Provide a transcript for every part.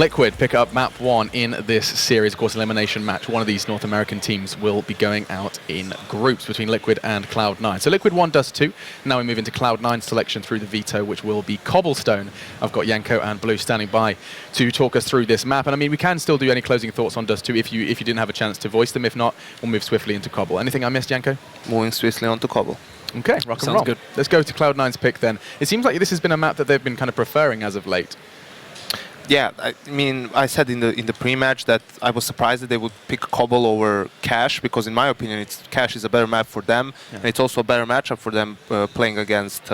Liquid pick up map 1 in this series, of course, elimination match. One of these North American teams will be going out in groups between Liquid and Cloud9. So Liquid 1 does 2. Now we move into Cloud9 selection through the veto, which will be Cobblestone. I've got Yanko and Blue standing by to talk us through this map. And I mean, we can still do any closing thoughts on Dust 2 if you didn't have a chance to voice them. If not, we'll move swiftly into Cobble. Anything I missed, Yanko? Moving swiftly onto Cobble. Okay, rock and Sounds roll. good. Let's go to Cloud9's pick then. It seems like this has been a map that they've been kind of preferring as of late. Yeah, I mean, I said in the pre-match that I was surprised that they would pick Cobble over Cash, because in my opinion, Cash is a better map for them, and it's also a better matchup for them playing against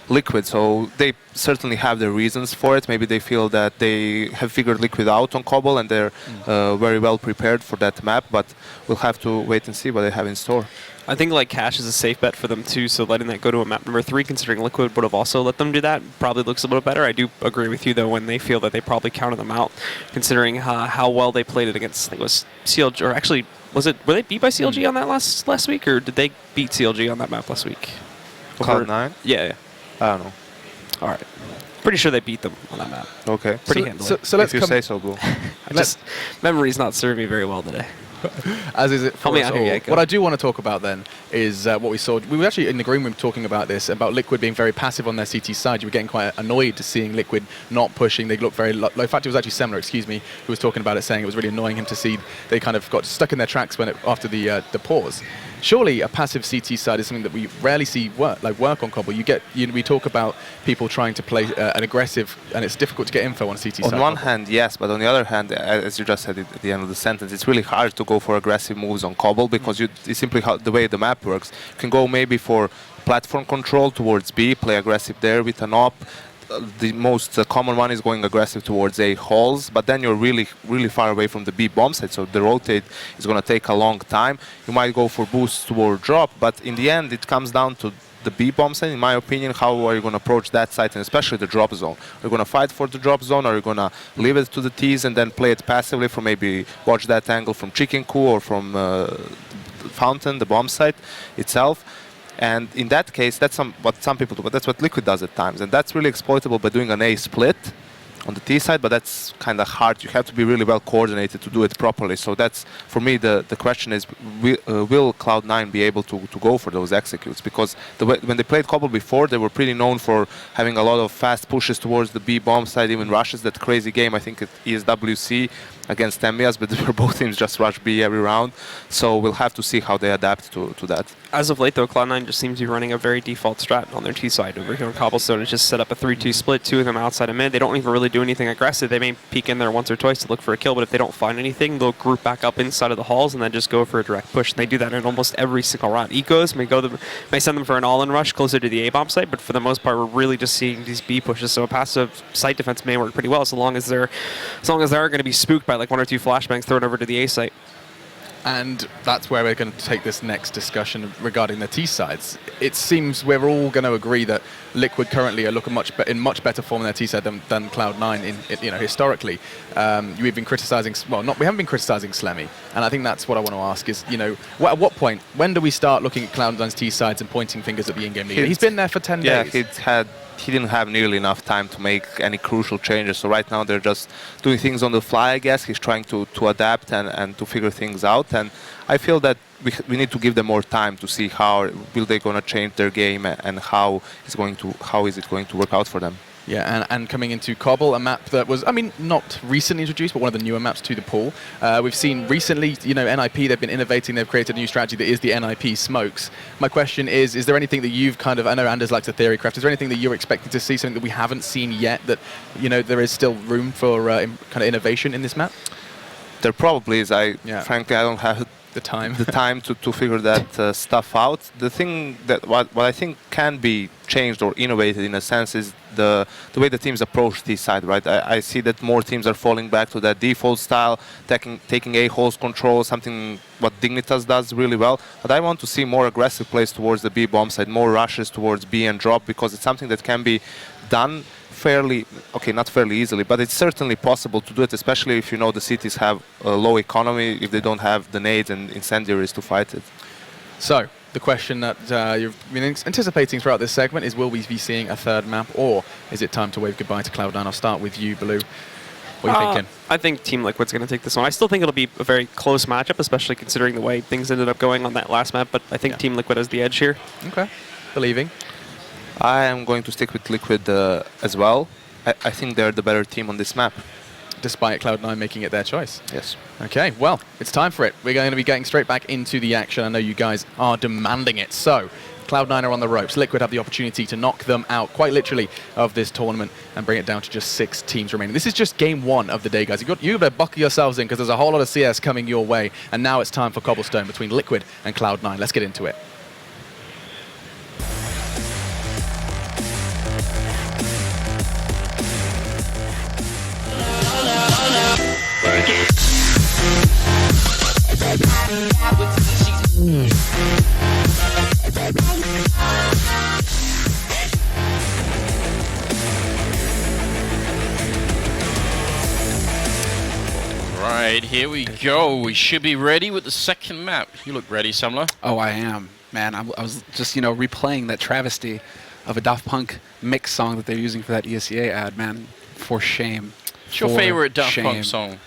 Liquid. So they certainly have their reasons for it. Maybe they feel that they have figured Liquid out on Cobble and they're very well prepared for that map, but we'll have to wait and see what they have in store. I think like Cash is a safe bet for them too, so letting that go to a map number 3, considering Liquid would have also let them do that, probably looks a little better. I do agree with you though when they feel that they probably counted them out, considering how well they played it against, I think it was CLG, or actually, were they beat by CLG on that last week, or did they beat CLG on that map last week? Cloud9? Yeah. I don't know. All right. Pretty sure they beat them on that map. Okay. Pretty handily. So let's if you say so, Blue. Memory's not serving me very well today. As is it for us all. here, What I do want to talk about then is what we saw. We were actually in the green room talking about this, about Liquid being very passive on their CT side. You were getting quite annoyed to seeing Liquid not pushing. They looked very low. In fact, it was actually Semler, excuse me, who was talking about it, saying it was really annoying him to see they kind of got stuck in their tracks after the pause. Surely a passive CT side is something that we rarely see work on Cobble. We talk about people trying to play an aggressive, and it's difficult to get info on CT side. On one hand, yes, but on the other hand, as you just said at the end of the sentence, it's really hard to go for aggressive moves on Cobble, because it's simply the way the map works. You can go maybe for platform control towards B, play aggressive there with an op. The most common one is going aggressive towards A halls, but then you're really, really far away from the B bomb site, so the rotate is going to take a long time. You might go for boost toward drop, but in the end it comes down to the B bomb site, in my opinion. How are you going to approach that site, and especially the drop zone? Are you going to fight for the drop zone, or are you going to leave it to the T's and then play it passively from maybe watch that angle from Chicken Coup or from Fountain, the bomb site itself? And in that case, that's what some people do, but that's what Liquid does at times. And that's really exploitable by doing an A split on the T side, but that's kind of hard. You have to be really well coordinated to do it properly. So that's, for me, the question is, will Cloud9 be able to go for those executes? Because when they played Cobble before, they were pretty known for having a lot of fast pushes towards the B bomb side, even rushes. That crazy game, I think, at ESWC against Emias, but both teams just rush B every round. So we'll have to see how they adapt to that. As of late, though, Cloud9 just seems to be running a very default strat on their T side. Over here on Cobblestone, it's just set up a 3-2 split, 2 of them outside of mid. They don't even really do anything aggressive. They may peek in there once or twice to look for a kill, but if they don't find anything, they'll group back up inside of the halls and then just go for a direct push. And they do that in almost every single round. Ecos may send them for an all-in rush closer to the A-bomb site, but for the most part, we're really just seeing these B pushes. So a passive site defense may work pretty well, so long as they're going to be spooked by like 1 or 2 flashbangs thrown over to the A site. And that's where we're going to take this next discussion regarding the T sides. It seems we're all going to agree that Liquid currently are looking in much better form on their T side than Cloud9 historically. We've been criticizing, we haven't been criticizing Slemmy, and I think that's what I want to ask is, at what point, when do we start looking at Cloud9's T sides and pointing fingers at the in-game leader? He's been there for 10 days. He didn't have nearly enough time to make any crucial changes. So right now they're just doing things on the fly, I guess. He's trying to adapt and to figure things out. And I feel that we need to give them more time to see how will they going to change their game and how is it going to work out for them. Yeah, and coming into Cobble, a map that was, not recently introduced, but one of the newer maps to the pool. We've seen recently, NIP, they've been innovating, they've created a new strategy that is the NIP smokes. My question is there anything that you've I know Anders likes a theory craft, is there anything that you're expecting to see, something that we haven't seen yet, that, there is still room for kind of innovation in this map? There probably is. Frankly, I don't have the time to figure that stuff out. The thing that what I think can be changed or innovated in a sense is the way the teams approach this side, right? I see that more teams are falling back to that default style, taking A-holes control, something what Dignitas does really well. But I want to see more aggressive plays towards the B bomb side, more rushes towards B and drop, because it's something that can be done not fairly easily, but it's certainly possible to do it, especially if the cities have a low economy, if they don't have the nades and incendiaries to fight it. So, the question that you've been anticipating throughout this segment is, will we be seeing a third map, or is it time to wave goodbye to Cloud9? I'll start with you, Blue. What are you thinking? I think Team Liquid's going to take this one. I still think it'll be a very close matchup, especially considering the way things ended up going on that last map, but I think Team Liquid has the edge here. Okay. Believing. I am going to stick with Liquid as well. I think they're the better team on this map. Despite Cloud9 making it their choice. Yes. Okay, well, it's time for it. We're going to be getting straight back into the action. I know you guys are demanding it. So, Cloud9 are on the ropes. Liquid have the opportunity to knock them out, quite literally, of this tournament and bring it down to just 6 teams remaining. This is just game 1 of the day, guys. You better buckle yourselves in because there's a whole lot of CS coming your way. And now it's time for Cobblestone between Liquid and Cloud9. Let's get into it. Right, here we go. We should be ready with the second map. You look ready, Samler. Oh, I am. Man, I was just, replaying that travesty of a Daft Punk mix song that they're using for that ESEA ad, man. For shame. What's your favorite Daft Punk song?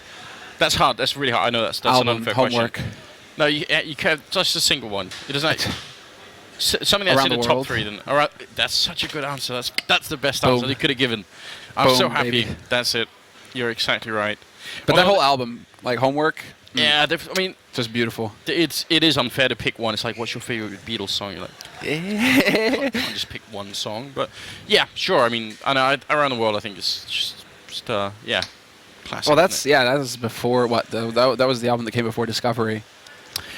That's hard. That's really hard. I know that's an unfair Homework. question. No, you can't. Just a single one. It doesn't. Something that's Around in the the top world. 3. Then. All right, that's such a good answer. That's the best answer Boom. you could have given. I'm so Boom, happy. baby. That's it. You're exactly right. But Well, that whole album, like Homework, Yeah, I mean, just beautiful. it is unfair to pick one. It's like, what's your favorite Beatles song? You're like, I can't just pick one song. But yeah, sure. I mean, Around the World, I think it's just yeah, classic. Well, isn't it? that was before what? That was the album that came before Discovery.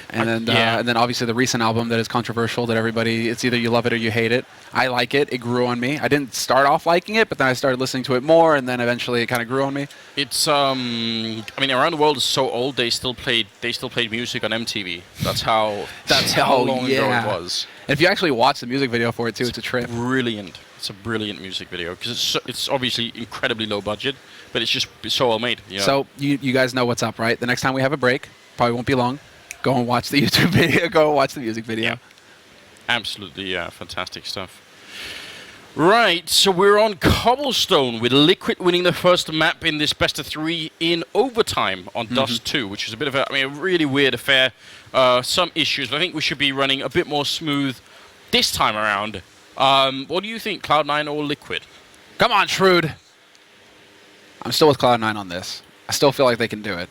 And then obviously the recent album that is controversial, that everybody, it's either you love it or you hate it. I like it. It grew on me. I didn't start off liking it, but then I started listening to it more, and then eventually it kind of grew on me. It's I mean, Around the World is so old. They still played music on MTV. That's how long ago it was. And if you actually watch the music video for it too, it's a trip. Brilliant. It's a brilliant music video because it's obviously incredibly low budget, but it's so well made. You know? So you guys know what's up, right? The next time we have a break, probably won't be long. Go and watch the YouTube video. Go and watch the music video. Yeah. Absolutely, yeah, fantastic stuff. Right, so we're on Cobblestone with Liquid winning the first map in this best of 3 in overtime on Dust 2, which is a bit of a really weird affair. Some issues, but I think we should be running a bit more smooth this time around. What do you think, Cloud9 or Liquid? Come on, Shrewd. I'm still with Cloud9 on this. I still feel like they can do it,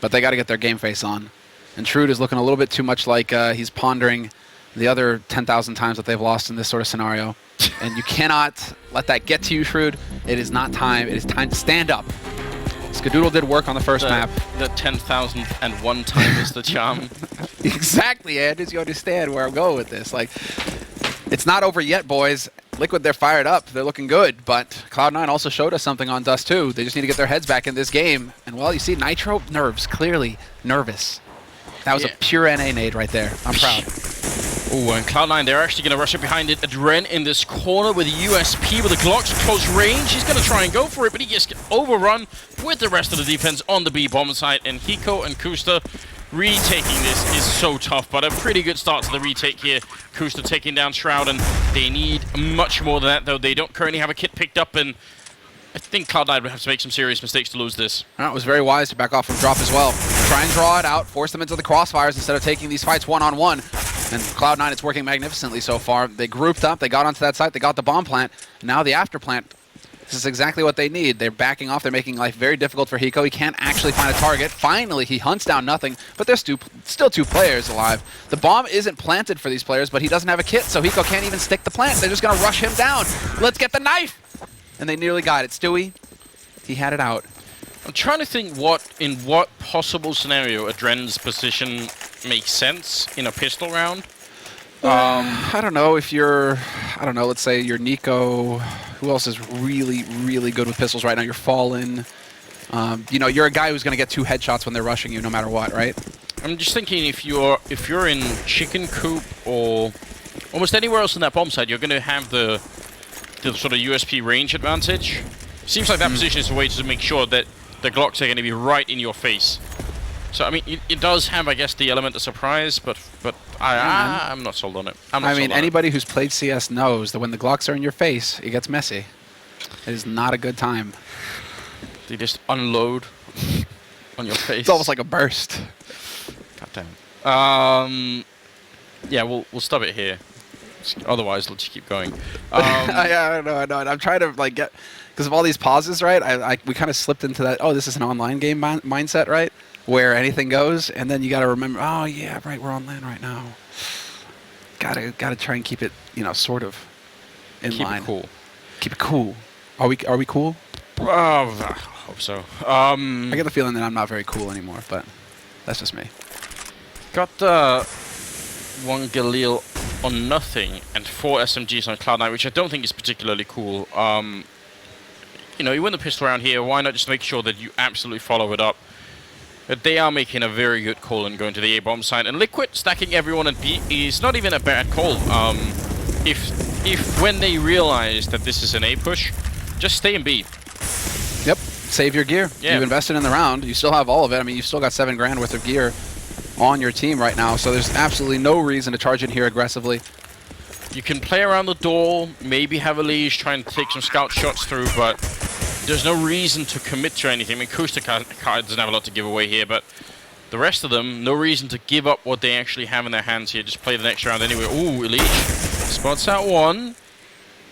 but they got to get their game face on. And Shrewd is looking a little bit too much like he's pondering the other 10,000 times that they've lost in this sort of scenario. And you cannot let that get to you, Shrewd. It is not time. It is time to stand up. Skadoodle did work on the first map. The 10,001 time is the charm. Exactly, Ed, as you understand where I'm going with this. Like, it's not over yet, boys. Liquid, they're fired up. They're looking good. But Cloud9 also showed us something on Dust 2. They just need to get their heads back in this game. And, well, you see Nitro nerves, clearly nervous. That was a pure NA nade right there. I'm proud. Oh, and Cloud9, they're actually going to rush it behind it. Adren in this corner with a USP with the Glocks at close range. He's going to try and go for it, but he gets overrun with the rest of the defense on the B bomb side. And Hiko and Kusta retaking this is so tough, but a pretty good start to the retake here. Kusta taking down Shroud, and they need much more than that, though. They don't currently have a kit picked up, and I think Cloud9 would have to make some serious mistakes to lose this. It was very wise to back off from drop as well. Try and draw it out, force them into the crossfires instead of taking these fights one-on-one. And Cloud9, it's working magnificently so far. They grouped up, they got onto that site, they got the bomb plant. Now the after plant, this is exactly what they need. They're backing off, they're making life very difficult for Hiko. He can't actually find a target. Finally, he hunts down nothing, but there's still 2 players alive. The bomb isn't planted for these players, but he doesn't have a kit, so Hiko can't even stick the plant. They're just gonna rush him down. Let's get the knife! And they nearly got it. Stewie, he had it out. I'm trying to think in what possible scenario Adren's position makes sense in a pistol round. I don't know if you're, let's say you're Nico. Who else is really, really good with pistols right now? You're Fallen. You're a guy who's going to get 2 headshots when they're rushing you no matter what, right? I'm just thinking if you're in Chicken Coop or almost anywhere else in that bomb site, you're going to have the sort of USP range advantage. Seems like that position is a way to make sure that the Glocks are going to be right in your face. So, I mean, it does have, I guess, the element of surprise, but I'm not sold on it. I mean, anybody who's played CS knows that when the Glocks are in your face, it gets messy. It is not a good time. They just unload on your face. It's almost like a burst. Goddamn. Yeah, we'll stop it here. Otherwise, let's keep going. I know. I'm trying to like get because of all these pauses, right? We kind of slipped into that. Oh, this is an online game mindset, right? Where anything goes, and then you got to remember. Oh yeah, right. We're on land right now. Gotta try and keep it, sort of in line. Keep it cool. Keep it cool. Are we cool? I hope so. I get the feeling that I'm not very cool anymore, but that's just me. Got one Galil on nothing and 4 SMGs on Cloud9, which I don't think is particularly cool. You win the pistol round here. Why not just make sure that you absolutely follow it up? But they are making a very good call and going to the A bomb side. And Liquid stacking everyone at B is not even a bad call. If when they realize that this is an A push, just stay in B. Yep. Save your gear. Yeah. You've invested in the round. You still have all of it. I mean, you've still got $7 grand worth of gear on your team right now, so there's absolutely no reason to charge in here aggressively. You can play around the door, maybe have a leash, try and take some scout shots through, but there's no reason to commit to anything. I mean, Kusta doesn't have a lot to give away here, but the rest of them, no reason to give up what they actually have in their hands here. Just play the next round anyway. Ooh, Leash spots out one.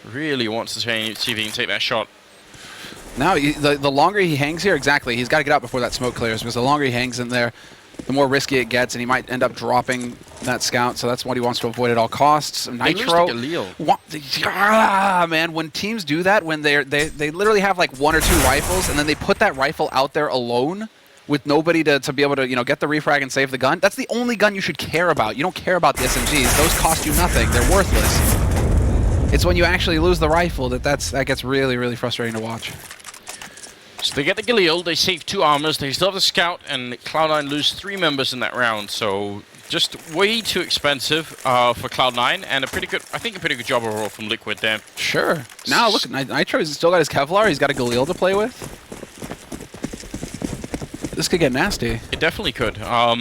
Really wants to see if he can take that shot. Now, the longer he hangs here, exactly, he's got to get out before that smoke clears, because the longer he hangs in there, the more risky it gets, and he might end up dropping that scout, so that's what he wants to avoid at all costs. Nitro, man, when teams do that, when they literally have like 1 or 2 rifles, and then they put that rifle out there alone with nobody to be able to get the refrag and save the gun, that's the only gun you should care about. You don't care about the SMGs. Those cost you nothing. They're worthless. It's when you actually lose the rifle that gets really, really frustrating to watch. So they get the Galil, they save 2 armors, they still have the scout, and Cloud9 lose 3 members in that round. So just way too expensive for Cloud9, and I think a pretty good job overall from Liquid there. Sure. Now look, Nitro's still got his Kevlar. He's got a Galil to play with. This could get nasty. It definitely could. I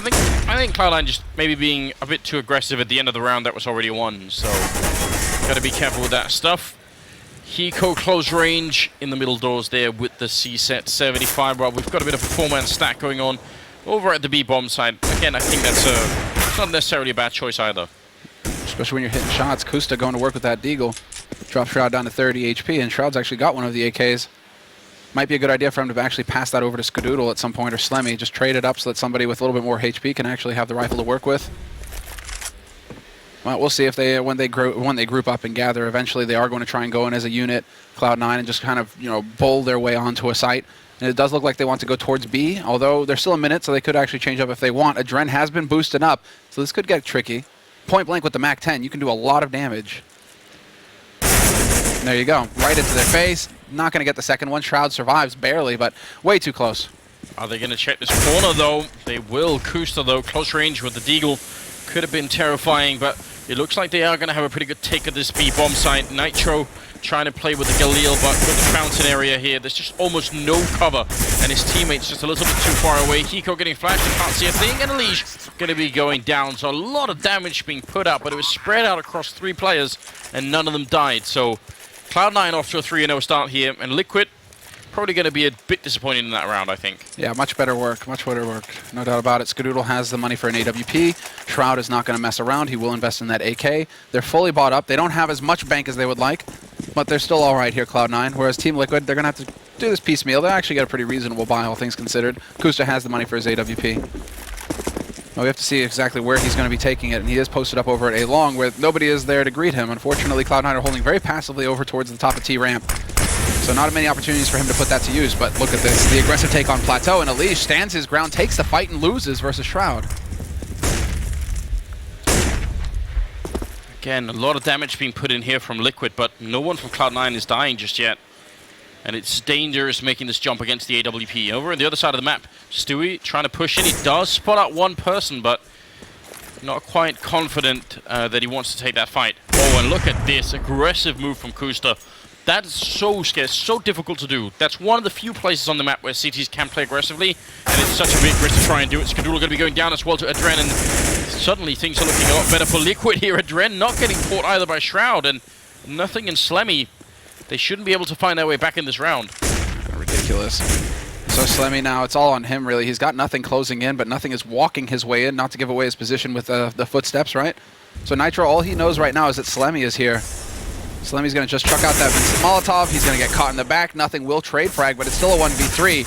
think Cloud9 just maybe being a bit too aggressive at the end of the round that was already won. So got to be careful with that stuff. Hiko close range in the middle doors there with the C-set 75. Well, we've got a bit of a 4-man stack going on over at the B-bomb side. Again, I think that's not necessarily a bad choice either. Especially when you're hitting shots. Kusta going to work with that Deagle. Drop Shroud down to 30 HP, and Shroud's actually got one of the AKs. Might be a good idea for him to actually pass that over to Skadoodle at some point, or Slemmy. Just trade it up so that somebody with a little bit more HP can actually have the rifle to work with. Well, we'll see if when they group up and gather, eventually they are going to try and go in as a unit, Cloud9, and just kind of bowl their way onto a site. And it does look like they want to go towards B, although there's still a minute, so they could actually change up if they want. Adren has been boosted up, so this could get tricky. Point blank with the MAC-10, you can do a lot of damage. And there you go, right into their face. Not going to get the second one. Shroud survives barely, but way too close. Are they going to check this corner, though? They will. Kusta, though, close range with the Deagle. Could have been terrifying, but it looks like they are going to have a pretty good take of this B-bomb site. Nitro trying to play with the Galil, but with the fountain area here, there's just almost no cover, and his teammates just a little bit too far away. Hiko getting flashed, and can't see a thing, and Elish going to be going down. So a lot of damage being put out, but it was spread out across 3 players, and none of them died. So Cloud9 off to a 3-0 start here, and Liquid probably going to be a bit disappointed in that round, I think. Yeah, much better work, no doubt about it. Skadoodle has the money for an AWP. Shroud is not going to mess around. He will invest in that AK. They're fully bought up. They don't have as much bank as they would like, but they're still all right here, Cloud9. Whereas Team Liquid, they're going to have to do this piecemeal. They actually got a pretty reasonable buy, all things considered. Kusta has the money for his AWP. Well, we have to see exactly where he's going to be taking it, and he is posted up over at A long, where nobody is there to greet him. Unfortunately, Cloud9 are holding very passively over towards the top of T ramp. So not many opportunities for him to put that to use, but look at this. The aggressive take on Plateau, and Elish stands his ground, takes the fight, and loses versus Shroud. Again, a lot of damage being put in here from Liquid, but no one from Cloud9 is dying just yet. And it's dangerous making this jump against the AWP. Over on the other side of the map, Stewie trying to push in. He does spot out one person, but not quite confident that he wants to take that fight. Oh, and look at this aggressive move from Kusta. That is so scary, so difficult to do. That's one of the few places on the map where CTs can play aggressively, and it's such a big risk to try and do it. Skadoodle going to be going down as well to Adren, and suddenly things are looking a lot better for Liquid here. Adren not getting caught either by Shroud, and nothing in Slemmy. They shouldn't be able to find their way back in this round. Ridiculous. ridiculous. So Slemmy now, it's all on him really. He's got nothing closing in, but nothing is walking his way in, not to give away his position with the footsteps, right? So Nitro, all he knows right now is that Slemmy is here. Slemmy's going to just chuck out that Vincent Molotov. He's going to get caught in the back. Nothing will trade frag, but it's still a 1v3.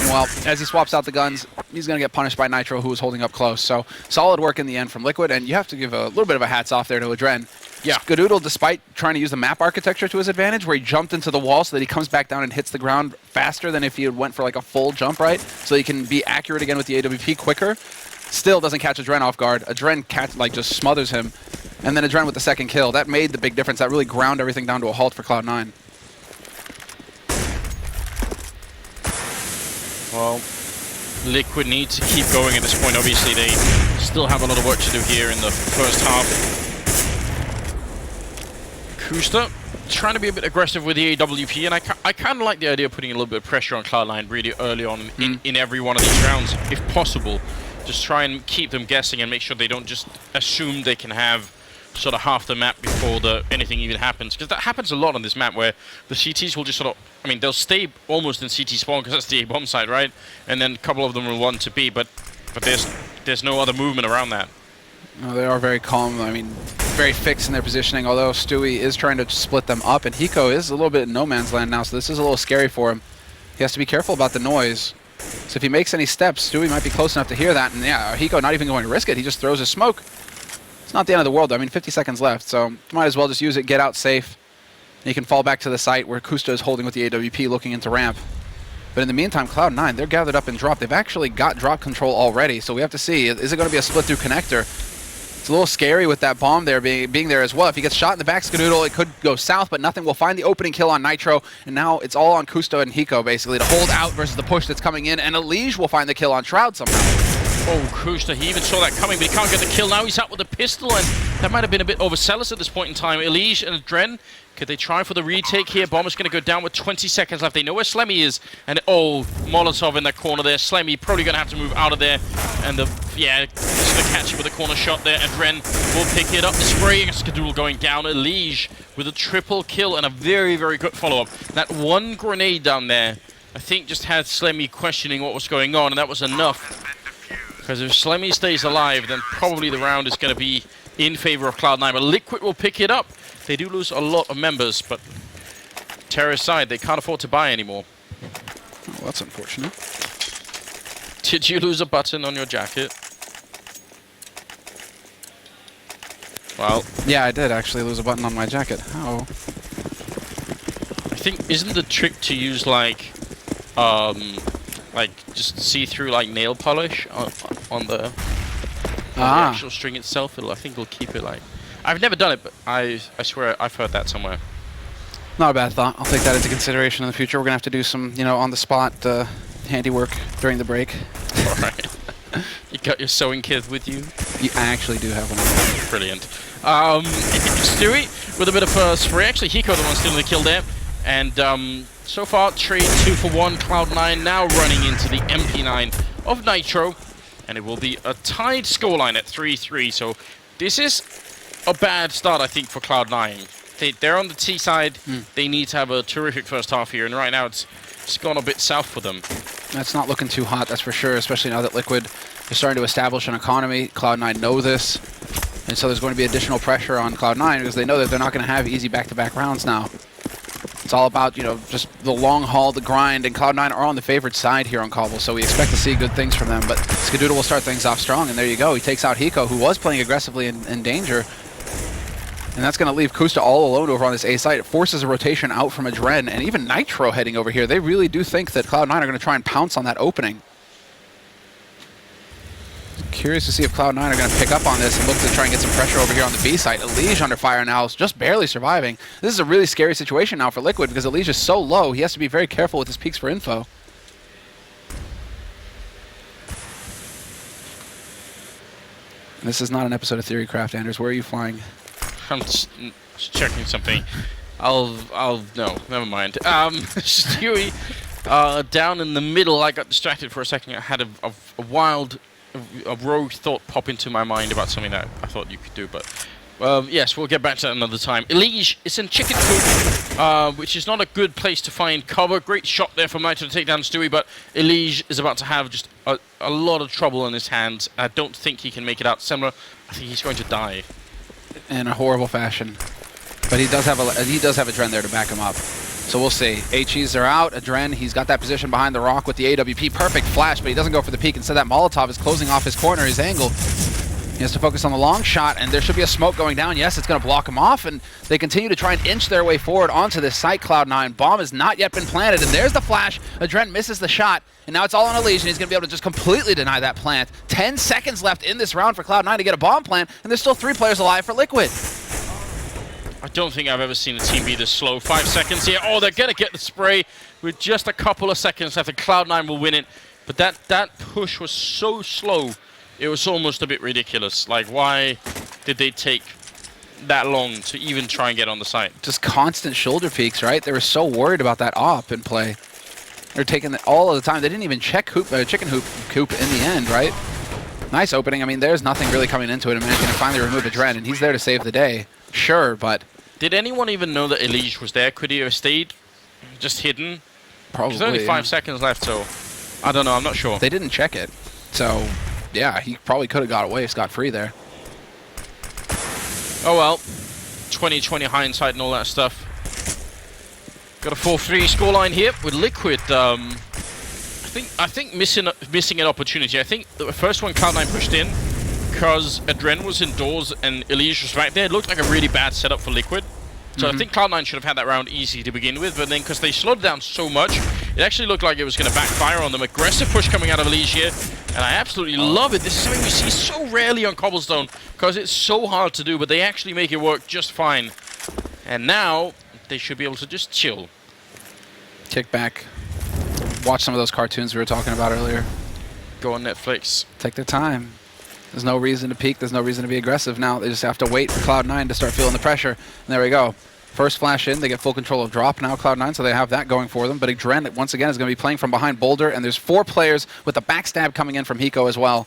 And well, as he swaps out the guns, he's going to get punished by Nitro, who was holding up close. So solid work in the end from Liquid, and you have to give a little bit of a hats off there to Adren. Yeah. Skadoodle, despite trying to use the map architecture to his advantage, where he jumped into the wall so that he comes back down and hits the ground faster than if he had went for like a full jump, right? So he can be accurate again with the AWP quicker. Still doesn't catch Adren off guard. Adren just smothers him. And then Adren with the second kill. That made the big difference. That really ground everything down to a halt for Cloud9. Well, Liquid need to keep going at this point. Obviously, they still have a lot of work to do here in the first half. Kusta trying to be a bit aggressive with the AWP, and I kind of like the idea of putting a little bit of pressure on Cloud9 really early on in every one of these rounds, if possible. Just try and keep them guessing and make sure they don't just assume they can have sort of half the map before anything even happens. Because that happens a lot on this map, where the CTs will just sort of, I mean, they'll stay almost in CT spawn because that's the A-bomb side, right? And then a couple of them will want to B, but there's no other movement around that. No, they are very calm. I mean, very fixed in their positioning, although Stewie is trying to split them up, and Hiko is a little bit in no man's land now, so this is a little scary for him. He has to be careful about the noise. So if he makes any steps, Stewie might be close enough to hear that, and yeah, Hiko not even going to risk it. He just throws his smoke. It's not the end of the world, though. I mean, 50 seconds left, so might as well just use it, get out safe. And he can fall back to the site where Kusta is holding with the AWP, looking into ramp. But in the meantime, Cloud9, they're gathered up in drop. They've actually got drop control already, so we have to see, is it going to be a split through connector? It's a little scary with that bomb there being there as well. If he gets shot in the back, Skadoodle, it could go south, but nothing. We'll find the opening kill on Nitro, and now it's all on Kusta and Hiko, basically, to hold out versus the push that's coming in, and Elige will find the kill on Shroud somehow. Oh, Kusta, he even saw that coming, but he can't get the kill. Now he's out with a pistol, and that might have been a bit overzealous at this point in time. Elige and Adren, could they try for the retake here? Bomber's going to go down with 20 seconds left. They know where Slemmy is, and oh, Molotov in that corner there. Slemmy probably going to have to move out of there, and yeah, just going to catch him with a corner shot there. Adren will pick it up. The spraying, Skadoodle going down. Elige with a triple kill and a very, very good follow-up. That one grenade down there, I think, just had Slemmy questioning what was going on, and that was enough. Because if Slemmy stays alive, then probably the round is going to be in favor of Cloud9. But Liquid will pick it up. They do lose a lot of members, but terror aside, they can't afford to buy anymore. Oh, that's unfortunate. Did you lose a button on your jacket? Well, yeah, I did actually lose a button on my jacket. How? I think, isn't the trick to use like just see-through like nail polish on the actual string itself? I think it'll keep it like. I've never done it, but I swear I've heard that somewhere. Not a bad thought. I'll take that into consideration in the future. We're gonna have to do some, on-the-spot handiwork during the break. All right. You got your sewing kit with you? I actually do have one. Brilliant. Stewie with a bit of a spray. Actually, Hiko the one stealing the kill there. And so far, trade 2 for 1. Cloud9 now running into the MP9 of Nitro. And it will be a tied scoreline at 3-3. So this is a bad start, I think, for Cloud9. They're on the T side. They need to have a terrific first half here. And right now, it's gone a bit south for them. That's not looking too hot, that's for sure, especially now that Liquid is starting to establish an economy. Cloud9 know this. And so there's going to be additional pressure on Cloud9 because they know that they're not going to have easy back-to-back rounds now. It's all about, just the long haul, the grind, and Cloud9 are on the favored side here on Cobble, so we expect to see good things from them. But Skadoodle will start things off strong, and there you go. He takes out Hiko, who was playing aggressively in danger. And that's going to leave Kusta all alone over on this A site. It forces a rotation out from Adren, and even Nitro heading over here. They really do think that Cloud9 are going to try and pounce on that opening. Curious to see if Cloud9 are going to pick up on this and look to try and get some pressure over here on the B site. Elige under fire now, just barely surviving. This is a really scary situation now for Liquid because Elige is so low, he has to be very careful with his peeks for info. And this is not an episode of Theorycraft, Anders. Where are you flying? I'm just checking something. No, never mind. Stewie, down in the middle, I got distracted for a second. I had a rogue thought pop into my mind about something that I thought you could do, but Yes, we'll get back to that another time. Elige is in chicken coop, which is not a good place to find cover. Great shot there from Nitro to take down Stewie, but Elige is about to have just a lot of trouble in his hands. I don't think he can make it out. Semler, I think he's going to die. In a horrible fashion. But he does have a Adren there to back him up. So we'll see. HEs are out. Adren, he's got that position behind the rock with the AWP. Perfect flash, but he doesn't go for the peek. Instead, that Molotov is closing off his corner, his angle. He has to focus on the long shot, and there should be a smoke going down. Yes, it's going to block him off, and they continue to try and inch their way forward onto this site, Cloud9. Bomb has not yet been planted, and there's the flash. Adren misses the shot, and now it's all on Elige, and he's going to be able to just completely deny that plant. 10 seconds left in this round for Cloud9 to get a bomb plant, and there's still 3 players alive for Liquid. I don't think I've ever seen a team be this slow. 5 seconds here. Oh, they're going to get the spray with just a couple of seconds left, and Cloud9 will win it. But that push was so slow, it was almost a bit ridiculous. Like, why did they take that long to even try and get on the site? Just constant shoulder peeks, right? They were so worried about that op in play. They're taking it all of the time. They didn't even check chicken coop in the end, right? Nice opening. I mean, there's nothing really coming into it. Managing to finally remove Adren, and he's there to save the day. Sure, but... Did anyone even know that Elige was there? Could he have stayed just hidden? Probably. There's only 5 seconds left, so I don't know. I'm not sure. They didn't check it. So, yeah, he probably could have got away scot-free there. Oh well, 20/20 hindsight and all that stuff. Got a 4-3 scoreline here with Liquid. I think missing an opportunity. I think the first one Cloud9 pushed in because Adren was indoors and Elige was right there. It looked like a really bad setup for Liquid. So I think Cloud9 should have had that round easy to begin with, but then because they slowed down so much, it actually looked like it was going to backfire on them. Aggressive push coming out of Elige here, and I absolutely love it. This is something we see so rarely on Cobblestone because it's so hard to do, but they actually make it work just fine. And now they should be able to just chill. Kick back. Watch some of those cartoons we were talking about earlier. Go on Netflix. Take their time. There's no reason to peek. There's no reason to be aggressive now. They just have to wait for Cloud9 to start feeling the pressure. And there we go. First flash in. They get full control of drop now, Cloud9, so they have that going for them. But Adren, once again, is going to be playing from behind Boulder. And there's 4 players with the backstab coming in from Hiko as well.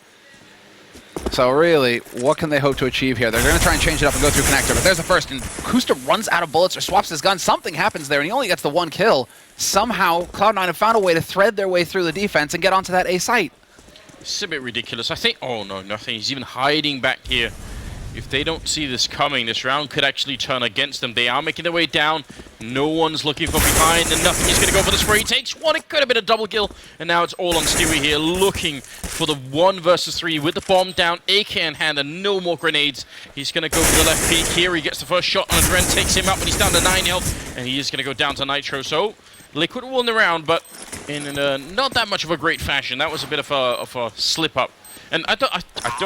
So really, what can they hope to achieve here? They're going to try and change it up and go through connector. But there's the first. And Kusta runs out of bullets or swaps his gun. Something happens there, and he only gets the 1 kill. Somehow, Cloud9 have found a way to thread their way through the defense and get onto that A site. It's a bit ridiculous. I think... Oh, no, nothing. He's even hiding back here. If they don't see this coming, this round could actually turn against them. They are making their way down. No one's looking from behind, and nothing is going to go for the spray. He takes 1. It could have been a double kill, and now it's all on Stewie here, looking for the 1 versus 3 with the bomb down, AK in hand, and no more grenades. He's going to go for the left peak here. He gets the first shot, and Adren takes him up, but he's down to 9 health, and he is going to go down to Nitro. So Liquid won the round, but in not that much of a great fashion. That was a bit of a slip-up. And I don't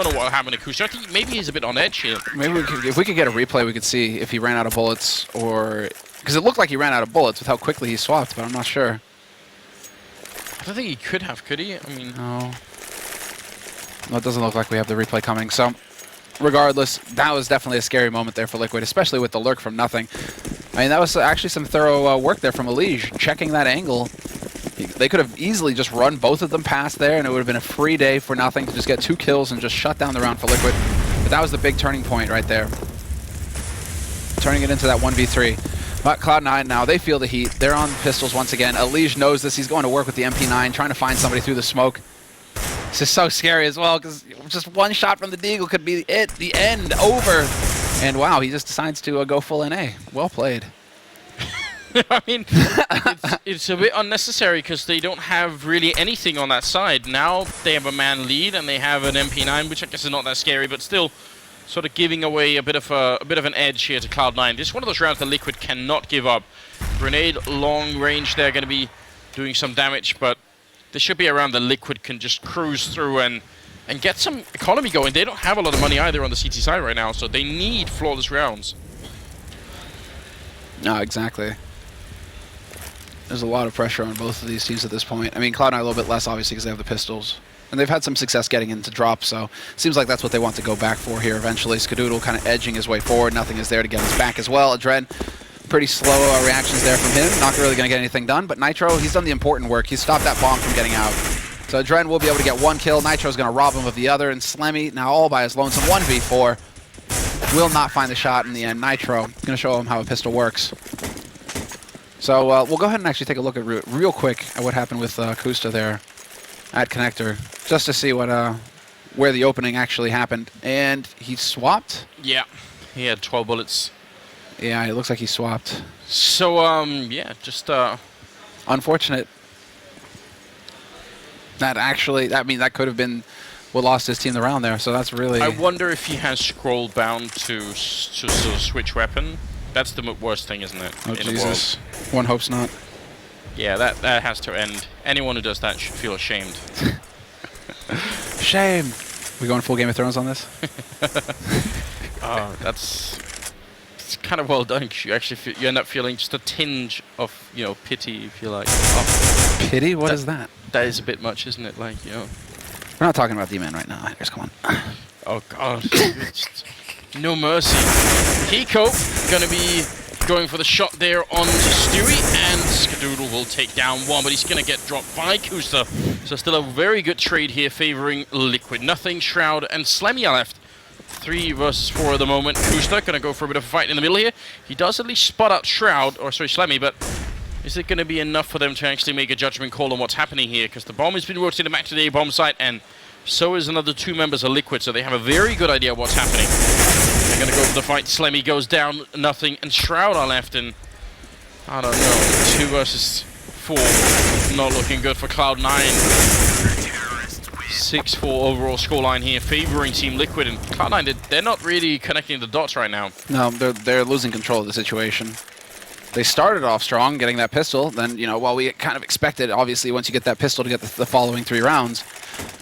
know what happened to Kusta. I think maybe he's a bit on edge here. Maybe if we could get a replay, we could see if he ran out of bullets or... Because it looked like he ran out of bullets with how quickly he swapped, but I'm not sure. I don't think he could have, could he? I mean... No. No, it doesn't look like we have the replay coming. So, regardless, that was definitely a scary moment there for Liquid, especially with the lurk from nothing. I mean, that was actually some thorough work there from Elige, checking that angle. They could have easily just run both of them past there, and it would have been a free day for nothing to just get 2 kills and just shut down the round for Liquid. But that was the big turning point right there. Turning it into that 1v3. But Cloud9 now, they feel the heat. They're on pistols once again. Elige knows this. He's going to work with the MP9, trying to find somebody through the smoke. This is so scary as well, because just 1 shot from the Deagle could be it, the end, over. And wow, he just decides to go full NA. Well played. I mean, it's a bit unnecessary because they don't have really anything on that side. Now they have a man lead and they have an MP9, which I guess is not that scary, but still sort of giving away a bit of an edge here to Cloud9. This is one of those rounds that Liquid cannot give up. Grenade long range, they're going to be doing some damage, but this should be a round that Liquid can just cruise through and get some economy going. They don't have a lot of money either on the CT side right now, so they need flawless rounds. No, exactly. There's a lot of pressure on both of these teams at this point. I mean, Cloud9 a little bit less, obviously, because they have the pistols. And they've had some success getting into drop, so it seems like that's what they want to go back for here eventually. Skadoodle kind of edging his way forward. Nothing is there to get his back as well. Adren, pretty slow reactions there from him. Not really going to get anything done, but Nitro, he's done the important work. He's stopped that bomb from getting out. So Adren will be able to get 1 kill. Nitro's going to rob him of the other, and Slemmy now all by his lonesome 1v4. will not find the shot in the end. Nitro going to show him how a pistol works. So we'll go ahead and actually take a look at real quick at what happened with Kusta there at connector, just to see what where the opening actually happened. And he swapped? Yeah, he had 12 bullets. Yeah, it looks like he swapped. So, yeah, just... Unfortunate. That could have been what lost his team the round there, so that's really... I wonder if he has scroll bound to sort of switch weapon. That's the worst thing, isn't it? Oh, in Jesus. The world. One hopes not. Yeah, that has to end. Anyone who does that should feel ashamed. Shame. We going full Game of Thrones on this? It's kind of well done. 'Cause you actually you end up feeling just a tinge of pity, if you like. Oh, Pity? What is that? that is a bit much, isn't it? Like We're not talking about D-Man right now. Anders, come on. Oh god, Just no mercy. Hiko gonna be going for the shot there on Stewie, and Skadoodle will take down one, but he's gonna get dropped by Kusta. So still a very good trade here favoring Liquid. Nothing, Shroud, and Slemmy are left. 3 versus 4 at the moment. Kusta gonna go for a bit of a fight in the middle here. He does at least spot out Slemmy, but is it gonna be enough for them to actually make a judgment call on what's happening here? Because the bomb has been rotated back to the A-bomb site, and so is another 2 members of Liquid, so they have a very good idea of what's happening. They're gonna go for the fight. Slemmy goes down, nothing, and Shroud are left, and I don't know, 2 versus 4. Not looking good for Cloud9. 6-4 overall scoreline here, favoring Team Liquid, and Cloud9, they're not really connecting the dots right now. No, they're losing control of the situation. They started off strong, getting that pistol. Then, while we kind of expected, obviously, once you get that pistol to get the following 3 rounds.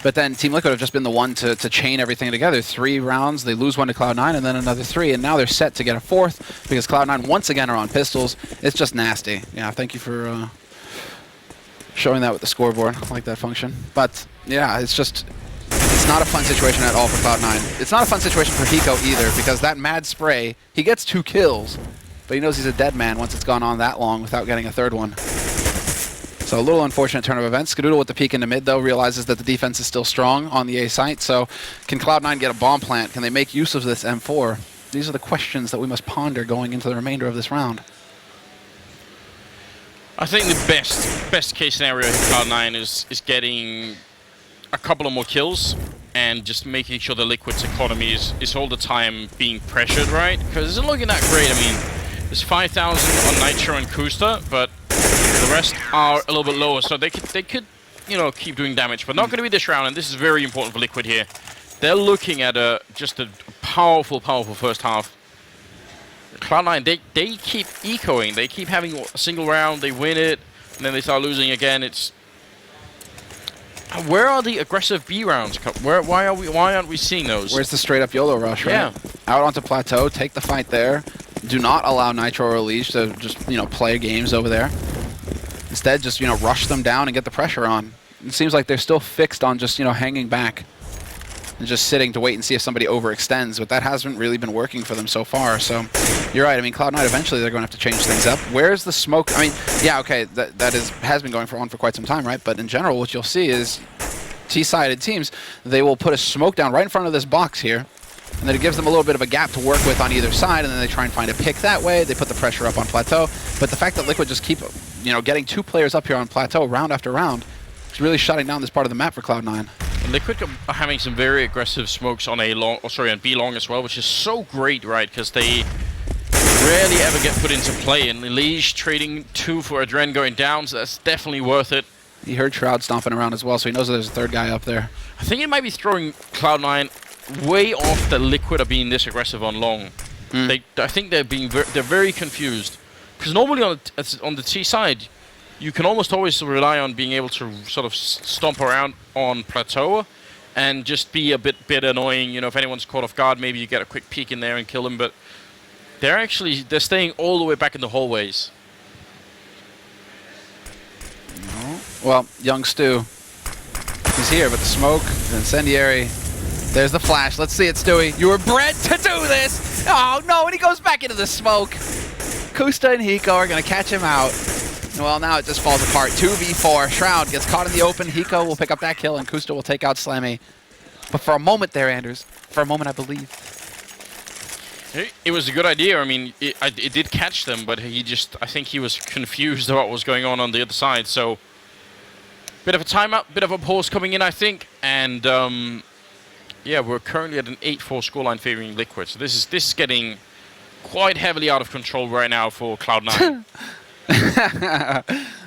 But then Team Liquid have just been the one to chain everything together. 3 rounds, they lose 1 to Cloud9, and then another 3, and now they're set to get a 4th, because Cloud9 once again are on pistols. It's just nasty. Yeah, thank you for showing that with the scoreboard. I like that function. But, yeah, it's not a fun situation at all for Cloud9. It's not a fun situation for Hiko either, because that mad spray, he gets 2 kills, but he knows he's a dead man once it's gone on that long without getting a 3rd one. So a little unfortunate turn of events. Skadoodle with the peek into mid, though, realizes that the defense is still strong on the A site. So can Cloud9 get a bomb plant? Can they make use of this M4? These are the questions that we must ponder going into the remainder of this round. I think the best case scenario in Cloud9 is getting a couple of more kills and just making sure the Liquid's economy is all the time being pressured, right? Because it isn't looking that great. I mean, there's 5,000 on Nitro and Kusta, but the rest are a little bit lower, so they could keep doing damage, but not going to be this round, and this is very important for Liquid here. They're looking at just a powerful first half. Cloud9, they keep ecoing. They keep having a single round, they win it, and then they start losing again. It's where are the aggressive B rounds? Why aren't we seeing those? Where's the straight up YOLO rush, right? Yeah. Out onto plateau, take the fight there. Do not allow Nitro or Leash to just, play games over there. Instead, just, rush them down and get the pressure on. It seems like they're still fixed on just, hanging back and just sitting to wait and see if somebody overextends, but that hasn't really been working for them so far. So you're right. I mean, Cloud9, eventually they're going to have to change things up. Where's the smoke? I mean, yeah, okay, that has been going on for quite some time, right? But in general, what you'll see is T-sided teams, they will put a smoke down right in front of this box here, and then it gives them a little bit of a gap to work with on either side, and then they try and find a pick that way. They put the pressure up on plateau. But the fact that Liquid just keep, getting 2 players up here on plateau round after round is really shutting down this part of the map for Cloud9. Liquid are having some very aggressive smokes on on B long as well, which is so great, right? Because they rarely ever get put into play. And Liege trading 2 for Adren going down, so that's definitely worth it. He heard Shroud stomping around as well, so he knows that there's a 3rd guy up there. I think it might be throwing Cloud9 way off that Liquid are being this aggressive on long. I think they're very confused. Because normally on the T side, you can almost always rely on being able to sort of stomp around on plateau and just be a bit annoying. If anyone's caught off guard, maybe you get a quick peek in there and kill them. But they're staying all the way back in the hallways. No. Well, young Stu, he's here, but the smoke, the incendiary. There's the flash. Let's see it, Stewie. You were bred to do this. Oh no, and he goes back into the smoke. Kusta and Hiko are going to catch him out. Well, now it just falls apart. 2v4. Shroud gets caught in the open. Hiko will pick up that kill, and Kusta will take out Slammy. But for a moment there, Anders, for a moment I believed. It was a good idea. I mean, it did catch them, but I think he was confused about what was going on the other side. So, bit of a timeout, bit of a pause coming in, I think. And, yeah, we're currently at an 8-4 scoreline favoring Liquid. So this is getting quite heavily out of control right now for Cloud9.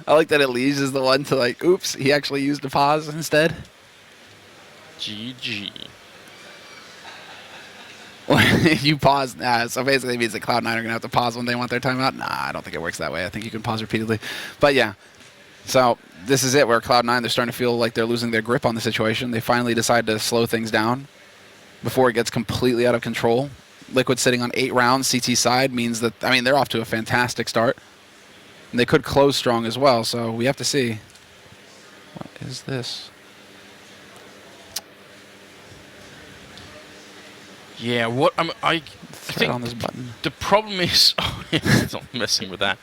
I like that Elise is the one to like, oops, he actually used a pause instead. GG. You pause, so basically it means that Cloud9 are going to have to pause when they want their timeout. Nah, I don't think it works that way. I think you can pause repeatedly. But yeah, so this is it where Cloud9, they're starting to feel like they're losing their grip on the situation. They finally decide to slow things down before it gets completely out of control. Liquid sitting on 8 rounds, CT side, means that, I mean, they're off to a fantastic start. And they could close strong as well, so we have to see. What is this? Yeah, what I think on this button. The problem is, oh, it's not messing with that.